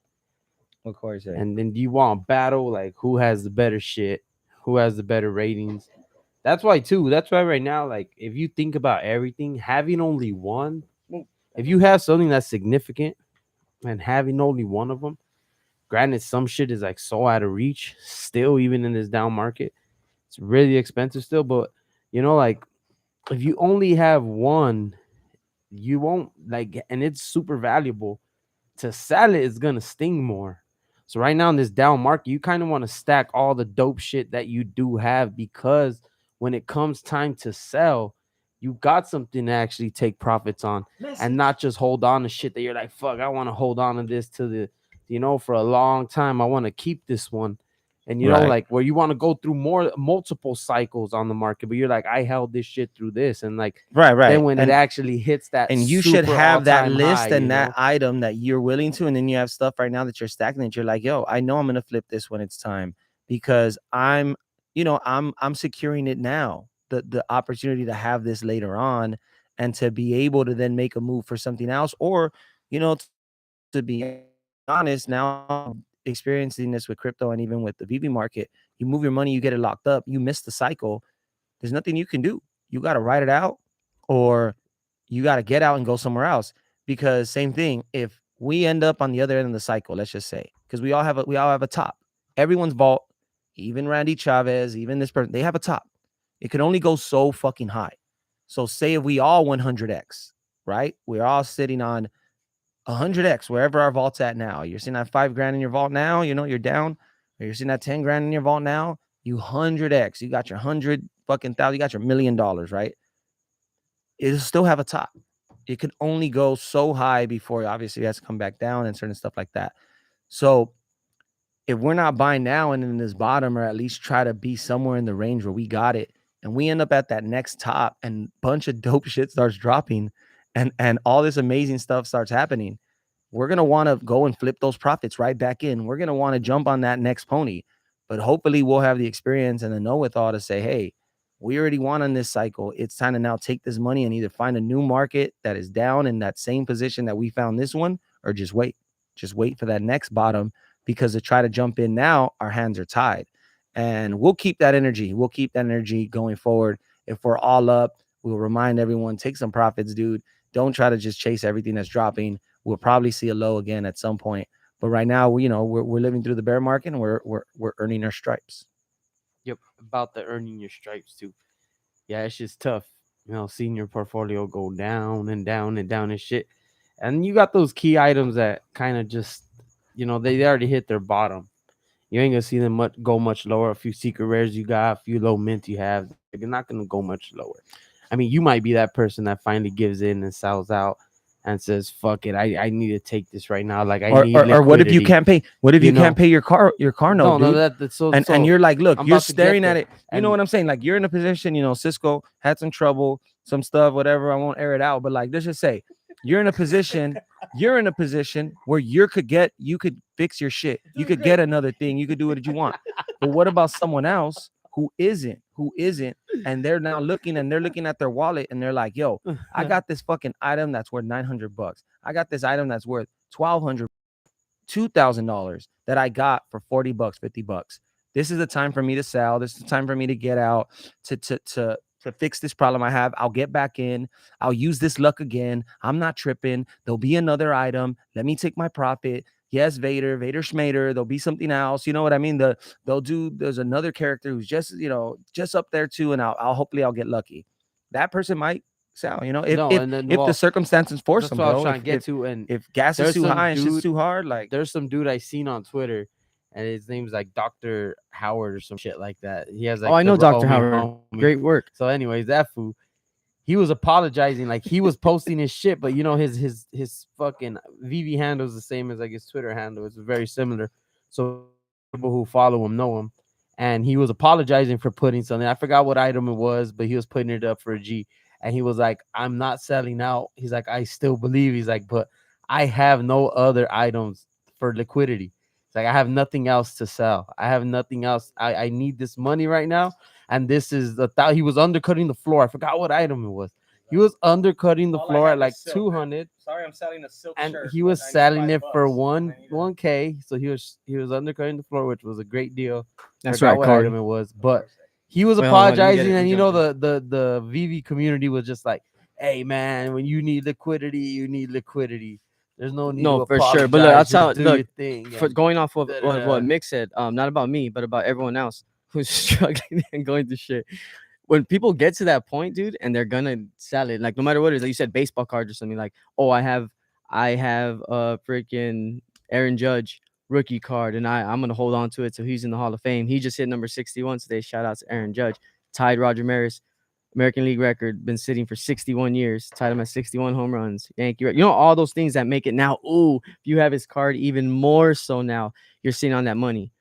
Of course, yeah. And then you want battle, like who has the better shit, who has the better ratings. That's why too. That's why right now, like if you think about everything, having only one, if you have something that's significant and having only one of them, granted, some shit is like so out of reach still, even in this down market. It's really expensive still, but you know, like if you only have one, you won't like, and it's super valuable. To sell it is gonna sting more. So right now in this down market, you kind of want to stack all the dope shit that you do have because when it comes time to sell, you got something to actually take profits on and not just hold on to shit that you're like, fuck, I want to hold on to this to the, for a long time. I want to keep this one. And Right. like where you want to go through multiple cycles on the market, but you're like, I held this shit through this. And like, Right. then when it actually hits that, and you should super have that all-time list high, and that item that you're willing to, and then you have stuff right now that you're stacking that you're like, yo, I know I'm gonna flip this when it's time because I'm securing it now, the opportunity to have this later on and to be able to then make a move for something else, or to be honest, now experiencing this with crypto and even with the VV market, you move your money, you get it locked up, you miss the cycle, there's nothing you can do. You got to write it out, or you got to get out and go somewhere else. Because same thing, if we end up on the other end of the cycle, let's just say, because we all have a top. Everyone's vault, even Randy Chavez, even this person, they have a top. It can only go so fucking high. So say if we all 100x, right? We're all sitting on 100x wherever our vault's at now. You're sitting at $5,000 in your vault now, you're down, or you're sitting at 10 grand in your vault now, you 100x, you got your 100 fucking thousand, you got your $1 million, right? It'll still have a top. It can only go so high before obviously it has to come back down and certain stuff like that. So if we're not buying now and in this bottom, or at least try to be somewhere in the range where we got it, and we end up at that next top and a bunch of dope shit starts dropping and all this amazing stuff starts happening, we're going to want to go and flip those profits right back in. We're going to want to jump on that next pony, but hopefully we'll have the experience and the know-with-all to say, hey, we already won on this cycle. It's time to now take this money and either find a new market that is down in that same position that we found this one, or just wait for that next bottom, because to try to jump in now, our hands are tied. And we'll keep that energy. We'll keep that energy going forward. If we're all up, we'll remind everyone, take some profits, dude. Don't try to just chase everything that's dropping. We'll probably see a low again at some point. But right now, we're living through the bear market and we're earning our stripes. Yep, about the earning your stripes too. Yeah, it's just tough, seeing your portfolio go down and down and down and shit. And you got those key items that kind of just, they already hit their bottom. You ain't gonna see them go much lower. A few secret rares you got, a few low mint you have, they're not gonna go much lower. I mean, you might be that person that finally gives in and sells out and says, "Fuck it, I need to take this right now." Like I need or what if you liquidity. can't pay? What if you can't pay your car note, dude? That's so. And you're like, look, I'm you're about to get staring at there. it. You know what I'm saying? Like you're in a position, Cisco had some trouble, some stuff, whatever. I won't air it out, but like, let's just say you're in a position where you could fix your shit. You could get another thing. You could do what you want. But what about someone else who isn't? And they're now looking at their wallet and they're like, yo, I got this fucking item that's worth $900. I got this item that's worth $1,200, $2,000 that I got for $40, $50. This is the time for me to sell. This is the time for me to get out to fix this problem I have. I'll get back in. I'll use this luck again. I'm not tripping. There'll be another item. Let me take my profit. Yes, Vader Schmader. There'll be something else. You know what I mean? There's another character who's just up there too. And I'll hopefully I'll get lucky. That person might sell. You know, No, and then if the circumstances force that's them, what I was bro. trying to get to. And If gas is there's too some high and shit's dude, too hard, like there's some dude I seen on Twitter, and his name's like Dr. Howard or some shit like that. He has like Oh, I know Dr. me Howard. homie. Great work. So, anyways, that fool, he was apologizing, like he was posting his shit, but you know his fucking VV handle is the same as like his Twitter handle. It's very similar. So people who follow him know him, and he was apologizing for putting something. I forgot what item it was, but he was putting it up for a G, and he was like, "I'm not selling out." He's like, "I still believe." He's like, "But I have no other items for liquidity." It's like I have nothing else to sell. I have nothing else. I need this money right now. And this is the thought. He was undercutting the floor. I forgot what item it was. He was undercutting the floor at like 200. Sorry, I'm selling a silk And he was selling it for 1K. So he was undercutting the floor, which was a great deal. That's Forgot right, what Corey. item it was, but he was Wait, hold on, let me get apologizing, it. and I'm you know jumping. the VV community was just like, "Hey man, when you need liquidity, you need liquidity. There's no need to No, for apologize. sure. But look, I'll Just tell. do Look, your thing." for And going off of da-da-da. what Mick said, not about me, but about everyone else who's struggling and going through shit. When people get to that point, dude, and they're gonna sell it, like no matter what it is, like you said, baseball cards or something, like, oh, I have a freaking Aaron Judge rookie card, and I'm gonna hold on to it till he's in the Hall of Fame. He just hit number 61 today. Shout out to Aaron Judge, tied Roger Maris American League record, been sitting for 61 years, tied him at 61 home runs. Yankee, you know, all those things that make it now. Ooh, if you have his card, even more so now, you're sitting on that money.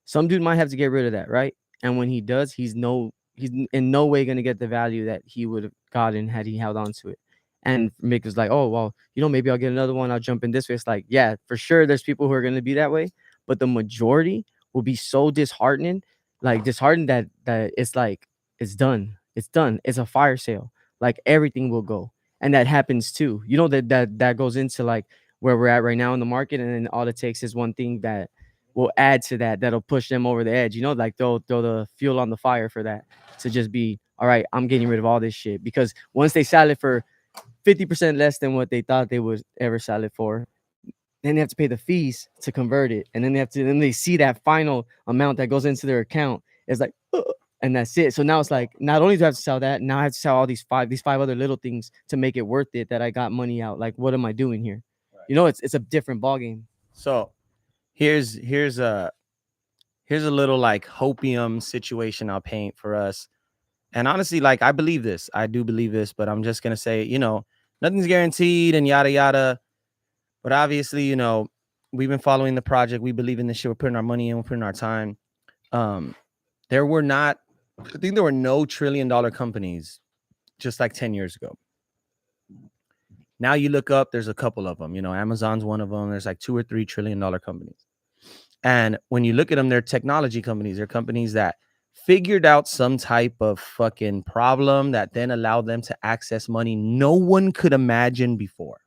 Some dude might have to get rid of that, right? And when he does, he's in no way going to get the value that he would have gotten had he held on to it. And Mick was like, oh, well, you know, maybe I'll get another one. I'll jump in this way. It's like, yeah, for sure. There's people who are going to be that way, but the majority will be so disheartened that it's like, it's done. It's done. It's a fire sale. Like everything will go. And that happens too. You know, that goes into like where we're at right now in the market. And then all it takes is one thing that will add to that'll push them over the edge. You know, like throw the fuel on the fire for that to just be, all right, I'm getting rid of all this shit. Because once they sell it for 50% less than what they thought they would ever sell it for, then they have to pay the fees to convert it. And then they see that final amount that goes into their account. It's like, and that's it. So now it's like, not only do I have to sell that, now I have to sell all these five other little things to make it worth it that I got money out. Like, what am I doing here? Right. You know, it's a different ballgame. So here's a little like hopium situation I'll paint for us. And honestly, like I do believe this, but I'm just gonna say, you know, nothing's guaranteed and yada yada. But obviously, you know, we've been following the project. We believe in this shit. We're putting our money in. We're putting our time. There were no $1 trillion companies just like 10 years ago. Now you look up, there's a couple of them. You know, Amazon's one of them. There's like $2 or $3 trillion companies. And when you look at them, they're technology companies. They're companies that figured out some type of fucking problem that then allowed them to access money no one could imagine before.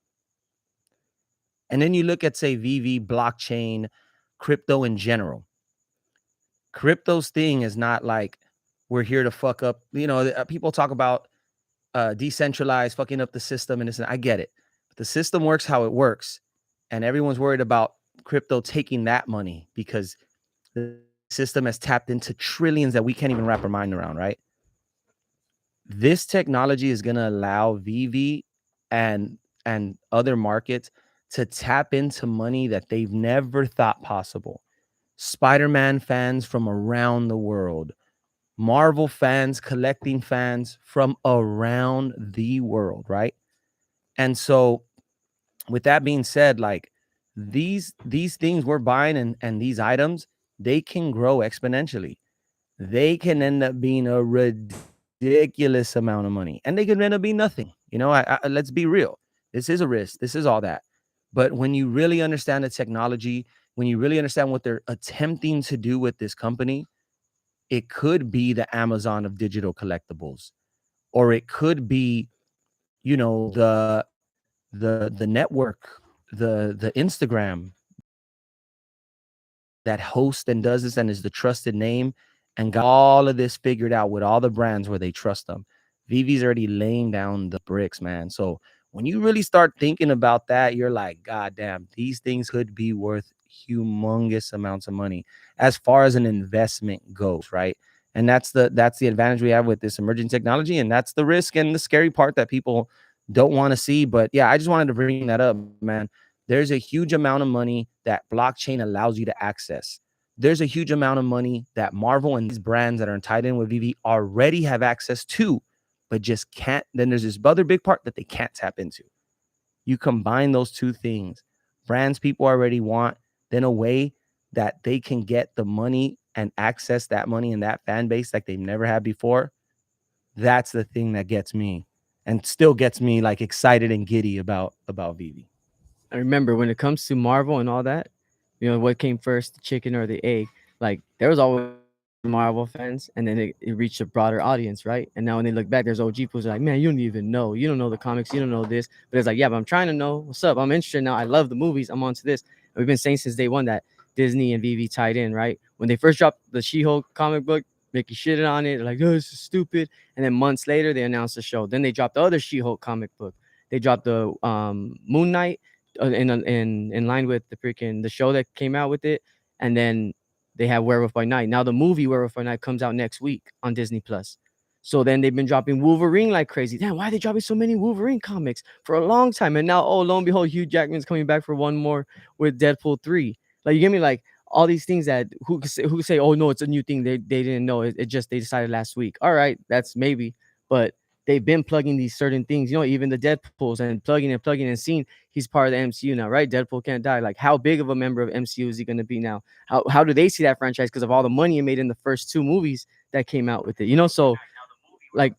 And then you look at, say, VV, blockchain, crypto in general. Crypto's thing is not like we're here to fuck up. You know, people talk about decentralized, fucking up the system. And I get it. But the system works how it works. And everyone's worried about crypto taking that money because the system has tapped into trillions that we can't even wrap our mind around, right? This technology is going to allow VV and other markets to tap into money that they've never thought possible. Spider-Man fans from around the world, Marvel fans collecting fans from around the world, right? And so with that being said, like these things we're buying and these items, they can grow exponentially. They can end up being a ridiculous amount of money, and they can end up being nothing. You know, let's be real. This is a risk. This is all that. But when you really understand the technology, when you really understand what they're attempting to do with this company, it could be the Amazon of digital collectibles, or it could be, you know, the network, the Instagram that hosts and does this and is the trusted name and got all of this figured out with all the brands where they trust them. VV's already laying down the bricks, man. So when you really start thinking about that, you're like, God damn, these things could be worth humongous amounts of money as far as an investment goes, right? And that's the advantage we have with this emerging technology, and that's the risk and the scary part that people don't want to see. But yeah, I just wanted to bring that up, man. There's a huge amount of money that blockchain allows you to access. There's a huge amount of money that Marvel and these brands that are tied in with VV already have access to, but just can't. Then there's this other big part that they can't tap into. You combine those two things, brands people already want, then a way that they can get the money and access that money and that fan base like they've never had before. That's the thing that gets me and still gets me like excited and giddy about Vivi. I remember when it comes to Marvel and all that, what came first, the chicken or the egg? Like there was always Marvel fans, and then it reached a broader audience, right? And now when they look back, there's OG fools like, man, you don't even know, you don't know the comics, you don't know this. But it's like, yeah, but I'm trying to know what's up. I'm interested now. I love the movies. I'm onto this. And we've been saying since day one that Disney and VV tied in, right? When they first dropped the She-Hulk comic book, Mickey shitted on it, they're like, oh, this is stupid. And then months later, they announced the show. Then they dropped the other She-Hulk comic book. They dropped the Moon Knight in line with the show that came out with it, and then they have Werewolf by Night. Now the movie Werewolf by Night comes out next week on Disney Plus. So then they've been dropping Wolverine like crazy. Damn, why are they dropping so many Wolverine comics for a long time? And now, oh, lo and behold, Hugh Jackman's coming back for one more with Deadpool 3. Like, you get me? Like, all these things that who could say, oh no, it's a new thing. They didn't know. It just they decided last week. All right, that's maybe, but they've been plugging these certain things, even the Deadpools and plugging and seeing he's part of the MCU now, right? Deadpool can't die. Like, how big of a member of MCU is he going to be now? How do they see that franchise because of all the money it made in the first two movies that came out with it? So like,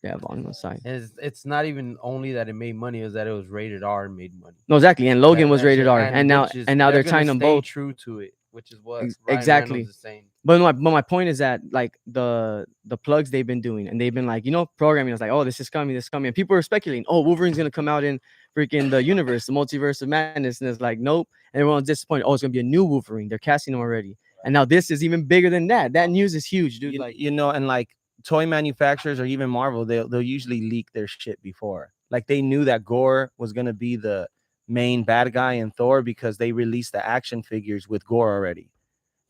yeah, volume aside. It's not even only that it made money; it was that it was rated R and made money. No, exactly. And Logan was rated R, and now they're tying them both true to it, which is what Ryan exactly Reynolds is saying. But my point is that like the plugs they've been doing, and they've been like, programming us like, oh, this is coming, and people are speculating, oh, Wolverine's gonna come out in freaking the universe, the multiverse of madness, and it's like, nope, and everyone's disappointed. Oh, it's gonna be a new Wolverine. They're casting him already, and now this is even bigger than that. That news is huge, dude. And like toy manufacturers or even Marvel, they'll usually leak their shit before. Like they knew that Gore was gonna be the main bad guy in Thor because they released the action figures with Gore already.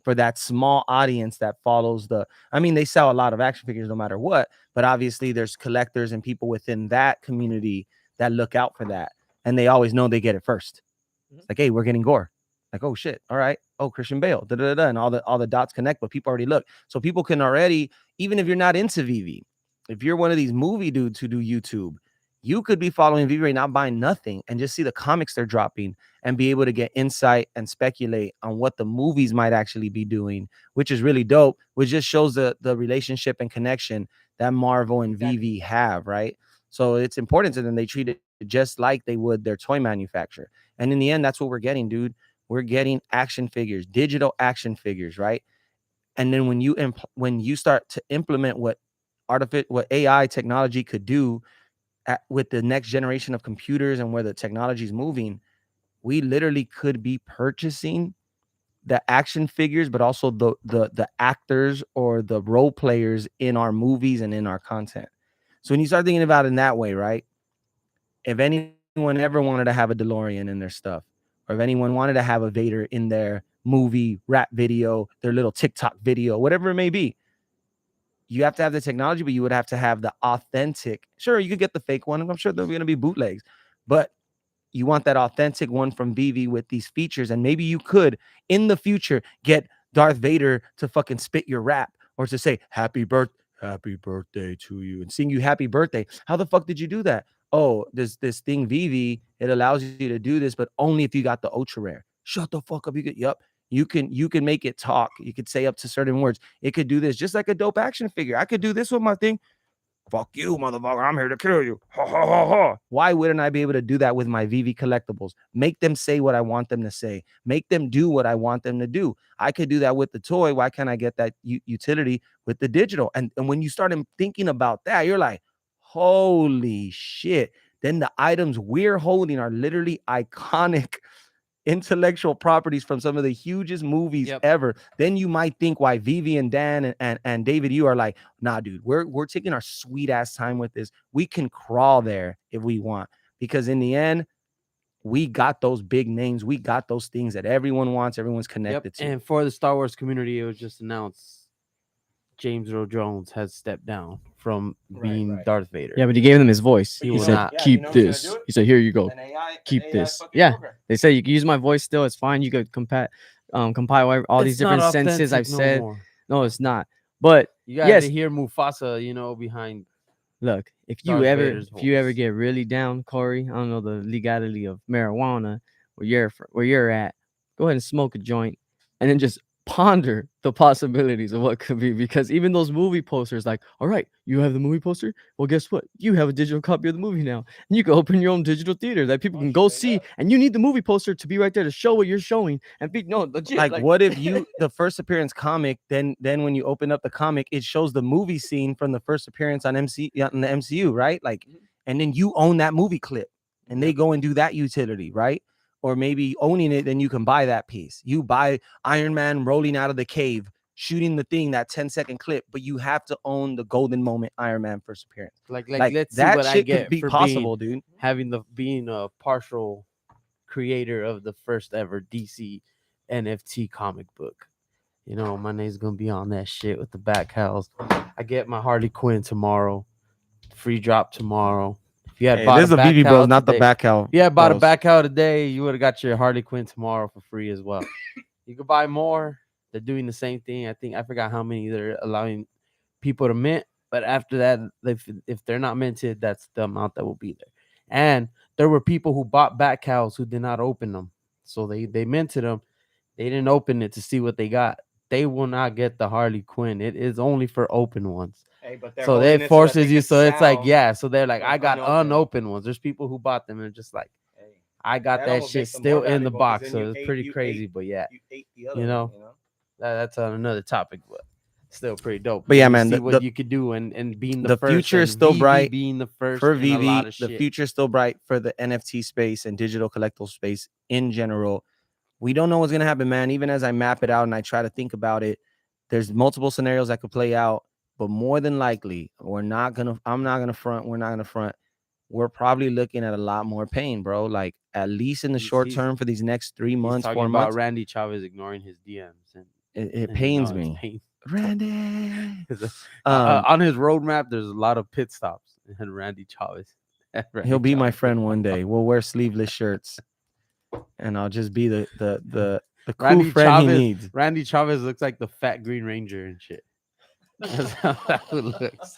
For that small audience that follows they sell a lot of action figures no matter what, but obviously there's collectors and people within that community that look out for that. And they always know they get it first. It's like, hey, we're getting Gore. Like, oh shit. All right. Oh, Christian Bale. And all the dots connect, but people already look. So people can already, even if you're not into VV, if you're one of these movie dudes who do YouTube, you could be following VV right now, buying nothing, and just see the comics they're dropping and be able to get insight and speculate on what the movies might actually be doing, which is really dope, which just shows the relationship and connection that Marvel and VV have, right? So it's important to them. They treat it just like they would their toy manufacturer. And in the end, that's what we're getting, dude. We're getting action figures, digital action figures, right? And then when you start to implement what AI technology could do with the next generation of computers and where the technology is moving, we literally could be purchasing the action figures, but also the actors or the role players in our movies and in our content. So when you start thinking about it in that way, right? If anyone ever wanted to have a DeLorean in their stuff, or if anyone wanted to have a Vader in their movie, rap video, their little TikTok video, whatever it may be, you have to have the technology, but you would have to have the authentic. Sure, you could get the fake one, and I'm sure there's going to be bootlegs, but you want that authentic one from VV with these features. And maybe you could, in the future, get Darth Vader to fucking spit your rap or to say, happy birthday to you, and sing you happy birthday. How the fuck did you do that? Oh, this thing, VV, it allows you to do this, but only if you got the ultra rare. Shut the fuck up. You can make it talk. You could say up to certain words. It could do this just like a dope action figure. I could do this with my thing. Fuck you, motherfucker. I'm here to kill you. Ha, ha, ha, ha. Why wouldn't I be able to do that with my VV collectibles? Make them say what I want them to say. Make them do what I want them to do. I could do that with the toy. Why can't I get that utility with the digital? And when you start thinking about that, you're like, holy shit. Then the items we're holding are literally iconic intellectual properties from some of the hugest movies ever. Then you might think why Vivi and Dan and David, you are like, nah, dude, we're taking our sweet ass time with this. We can crawl there if we want, because in the end, we got those big names. We got those things that everyone wants, everyone's connected to. And for the Star Wars community, it was just announced James Earl Jones has stepped down from being Darth Vader. Yeah, but he gave them his voice. He He will said, not. "Keep this." He said, "Here you go. Keep this." Yeah, they say you can use my voice still. It's fine. You could compile all these It's not different senses I've authentic no said. more. No, it's not. But You got yes, to hear Mufasa, behind. look, if Darth Vader's you ever voice. get really down, Corey, I don't know the legality of marijuana where you're at, go ahead and smoke a joint, and then just ponder the possibilities of what could be. Because even those movie posters, like, all right, you have the movie poster. Well, guess what? You have a digital copy of the movie now, and you can open your own digital theater that people can go see. And you need the movie poster to be right there to show what you're showing. And be no legit. Like, what if the first appearance comic, then when you open up the comic, it shows the movie scene from the first appearance on in the MCU, right? Like, and then you own that movie clip, and they go and do that utility, right? Or maybe owning it, then you can buy that piece. You buy Iron Man rolling out of the cave, shooting the thing, that 10-second clip, but you have to own the golden moment Iron Man first appearance. Like that let's see what I shit get could be for possible, dude. being a partial creator of the first ever DC NFT comic book. My name's gonna be on that shit with the back house. I get my Harley Quinn tomorrow, free drop tomorrow. If you had bought This is the back VV cow Bros, not the today- back cow. If you had bought a Bros. back cow today, you would have got your Harley Quinn tomorrow for free as well. You could buy more. They're doing the same thing. I forgot how many they're allowing people to mint, but after that, if they're not minted, that's the amount that will be there. And there were people who bought back cows who did not open them, so they minted them. They didn't open it to see what they got. They will not get the Harley Quinn. It is only for open ones. So it forces you. So it's like, yeah. So they're like, I got unopened ones. There's people who bought them and just like, I got that shit still in the box. So it's pretty crazy. But yeah, that's on another topic, but still pretty dope. But yeah, You man, see the- what you could do and being the first. future is and still VV bright being the first for in a lot VV. of The shit. future is still bright for the NFT space and digital collectible space in general. We don't know what's gonna happen, man. Even as I map it out and I try to think about it, there's multiple scenarios that could play out, but more than likely, I'm not gonna front. We're not gonna front. We're probably looking at a lot more pain, bro. Like, at least in the short term for these next 3 He's months, talking 4 about months. Randy Chavez ignoring his DMs, and It pains me, Randy. on his roadmap, there's a lot of pit stops, and Randy Chavez. He'll be my friend one day. We'll wear sleeveless shirts, and I'll just be the cool Randy friend Chavez, he needs. Randy Chavez looks like the fat Green Ranger and shit. That's how that looks.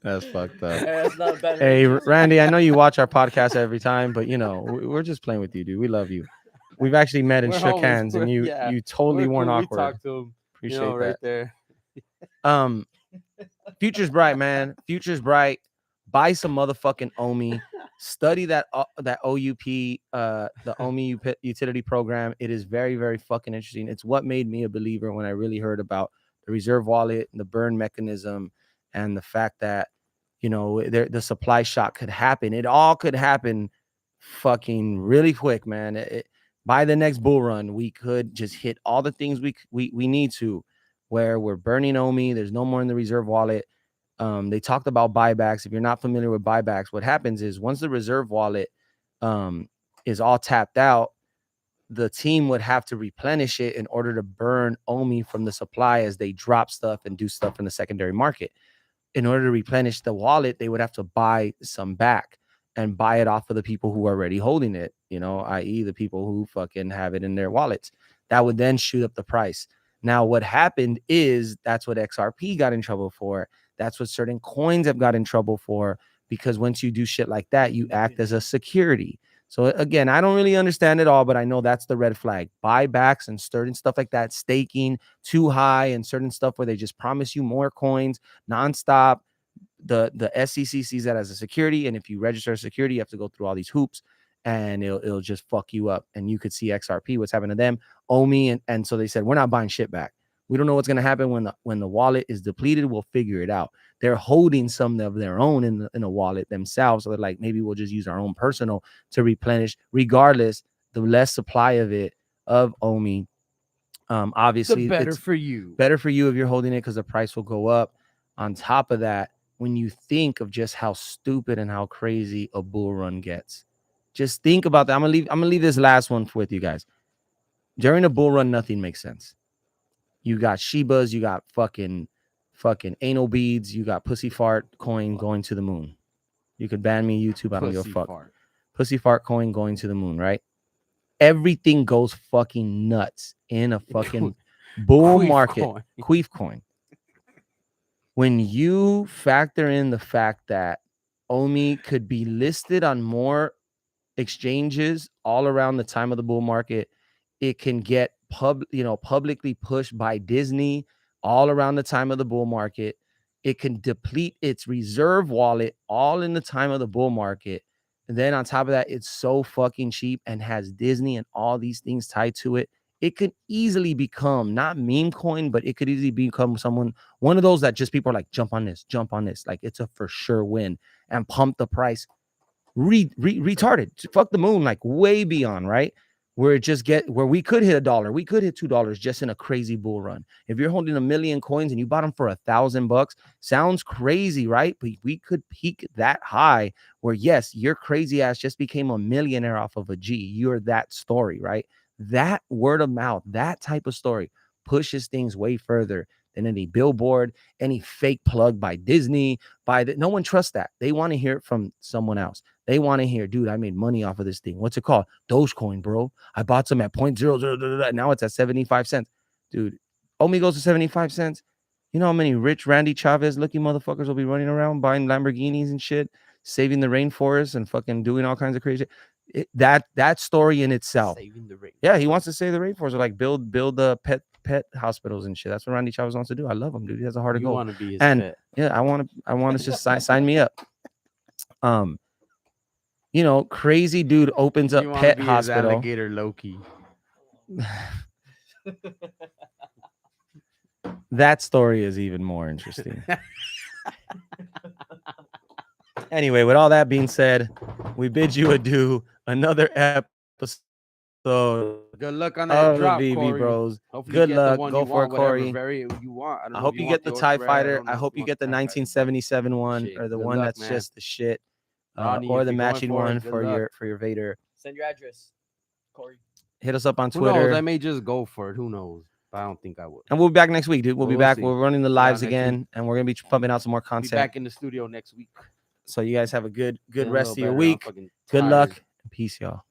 That's fucked up. Hey, Randy, I know you watch our podcast every time, but we're just playing with you, dude. We love you. We've actually met and We're shook homies. hands, and you Yeah. totally We're weren't cool. awkward. We talked to him, Appreciate right that. there. Future's bright, man. Future's bright. Buy some motherfucking OMI. Study that OUP, the OMI utility program. It is very, very fucking interesting. It's what made me a believer when I really heard about the reserve wallet, the burn mechanism, and the fact that the supply shock could happen. It all could happen fucking really quick, man. By the next bull run, we could just hit all the things we need to, where we're burning OMI. There's no more in the reserve wallet. They talked about buybacks. If you're not familiar with buybacks, what happens is once the reserve wallet is all tapped out, the team would have to replenish it in order to burn OMI from the supply as they drop stuff and do stuff in the secondary market. In order to replenish the wallet, they would have to buy some back and buy it off of the people who are already holding it, i.e. the people who fucking have it in their wallets. That would then shoot up the price. Now, what happened is that's what XRP got in trouble for. That's what certain coins have got in trouble for, because once you do shit like that, you act as a security. So again, I don't really understand it all, but I know that's the red flag. Buybacks and certain stuff like that, staking too high and certain stuff where they just promise you more coins nonstop. The SEC sees that as a security, and if you register a security, you have to go through all these hoops, and it'll just fuck you up. And you could see XRP, what's happened to them, OMI, and so they said, we're not buying shit back. We don't know what's going to happen when the wallet is depleted. We'll figure it out. They're holding some of their own in a wallet themselves. So they're like, maybe we'll just use our own personal to replenish. Regardless, the less supply of OMI, obviously, The better it's for you. better for you if you're holding it, because the price will go up. On top of that, when you think of just how stupid and how crazy a bull run gets, just think about that. I'm gonna leave this last one with you guys. During a bull run, nothing makes sense. You got Shibas, you got fucking anal beads, you got pussy fart coin going to the moon. You could ban me YouTube, I don't give a Pussy fuck. fart. Pussy fart coin going to the moon, right? Everything goes fucking nuts in a fucking bull Queef market. coin. Queef coin. When you factor in the fact that Omi could be listed on more exchanges all around the time of the bull market, it can get publicly pushed by Disney all around the time of the bull market. It can deplete its reserve wallet all in the time of the bull market. And then on top of that, it's so fucking cheap and has Disney and all these things tied to it. It could easily become not meme coin, but it could easily become one of those that just people are like, jump on this. Like it's a for sure win and pump the price retarded. Fuck the moon, like way beyond, right? Where we could hit $1, we could hit $2 just in a crazy bull run. If you're holding 1 million coins and you bought them for $1,000, sounds crazy, right? But we could peak that high where yes, your crazy ass just became a millionaire off of a G. You're that story, right? That word of mouth, that type of story pushes things way further than any billboard, any fake plug by Disney. No one trusts that. They want to hear it from someone else. They want to hear, dude, I made money off of this thing. What's it called? Dogecoin, bro. I bought some at 0.000. Now it's at 75 cents. Dude, Omi goes to 75 cents. You know how many rich Randy Chavez looking motherfuckers will be running around buying Lamborghinis and shit, saving the rainforest and fucking doing all kinds of crazy shit. That story in itself. Saving the rainforest. Yeah, he wants to save the rainforest or like build the pet hospitals and shit. That's what Randy Chavez wants to do. I love him, dude. He has a heart of You gold. want to be his And pet. yeah, I want to just sign me up. Crazy dude opens up You wanna pet be his hospital. alligator Loki. That story is even more interesting. Anyway, with all that being said, we bid you adieu. Another episode Good luck on that of drop, the VV Corey. Bros. Hopefully Good you get the luck. one Go you for want, it, whatever Corey. variant you want. I don't I know hope if you want get the Ultra TIE Rare, Fighter. don't know I if hope you want get the TIE Fighter. 1977 one Shit, or the good one luck, that's man. just the shit. Ronnie, Or if the you're going matching for it, one good for luck. your Vader. Send your address, Corey. Hit us up on Who Twitter. knows? I may just go for it. Who knows? But I don't think I will. And we'll be back next week, dude. We'll be We'll back. see. We're running the See y'all lives next again, week. and we're gonna be pumping out some more Be content. back in the studio next week. So you guys have a good Feeling a rest of little your better. I'm week. fucking Good tired. luck and peace, y'all.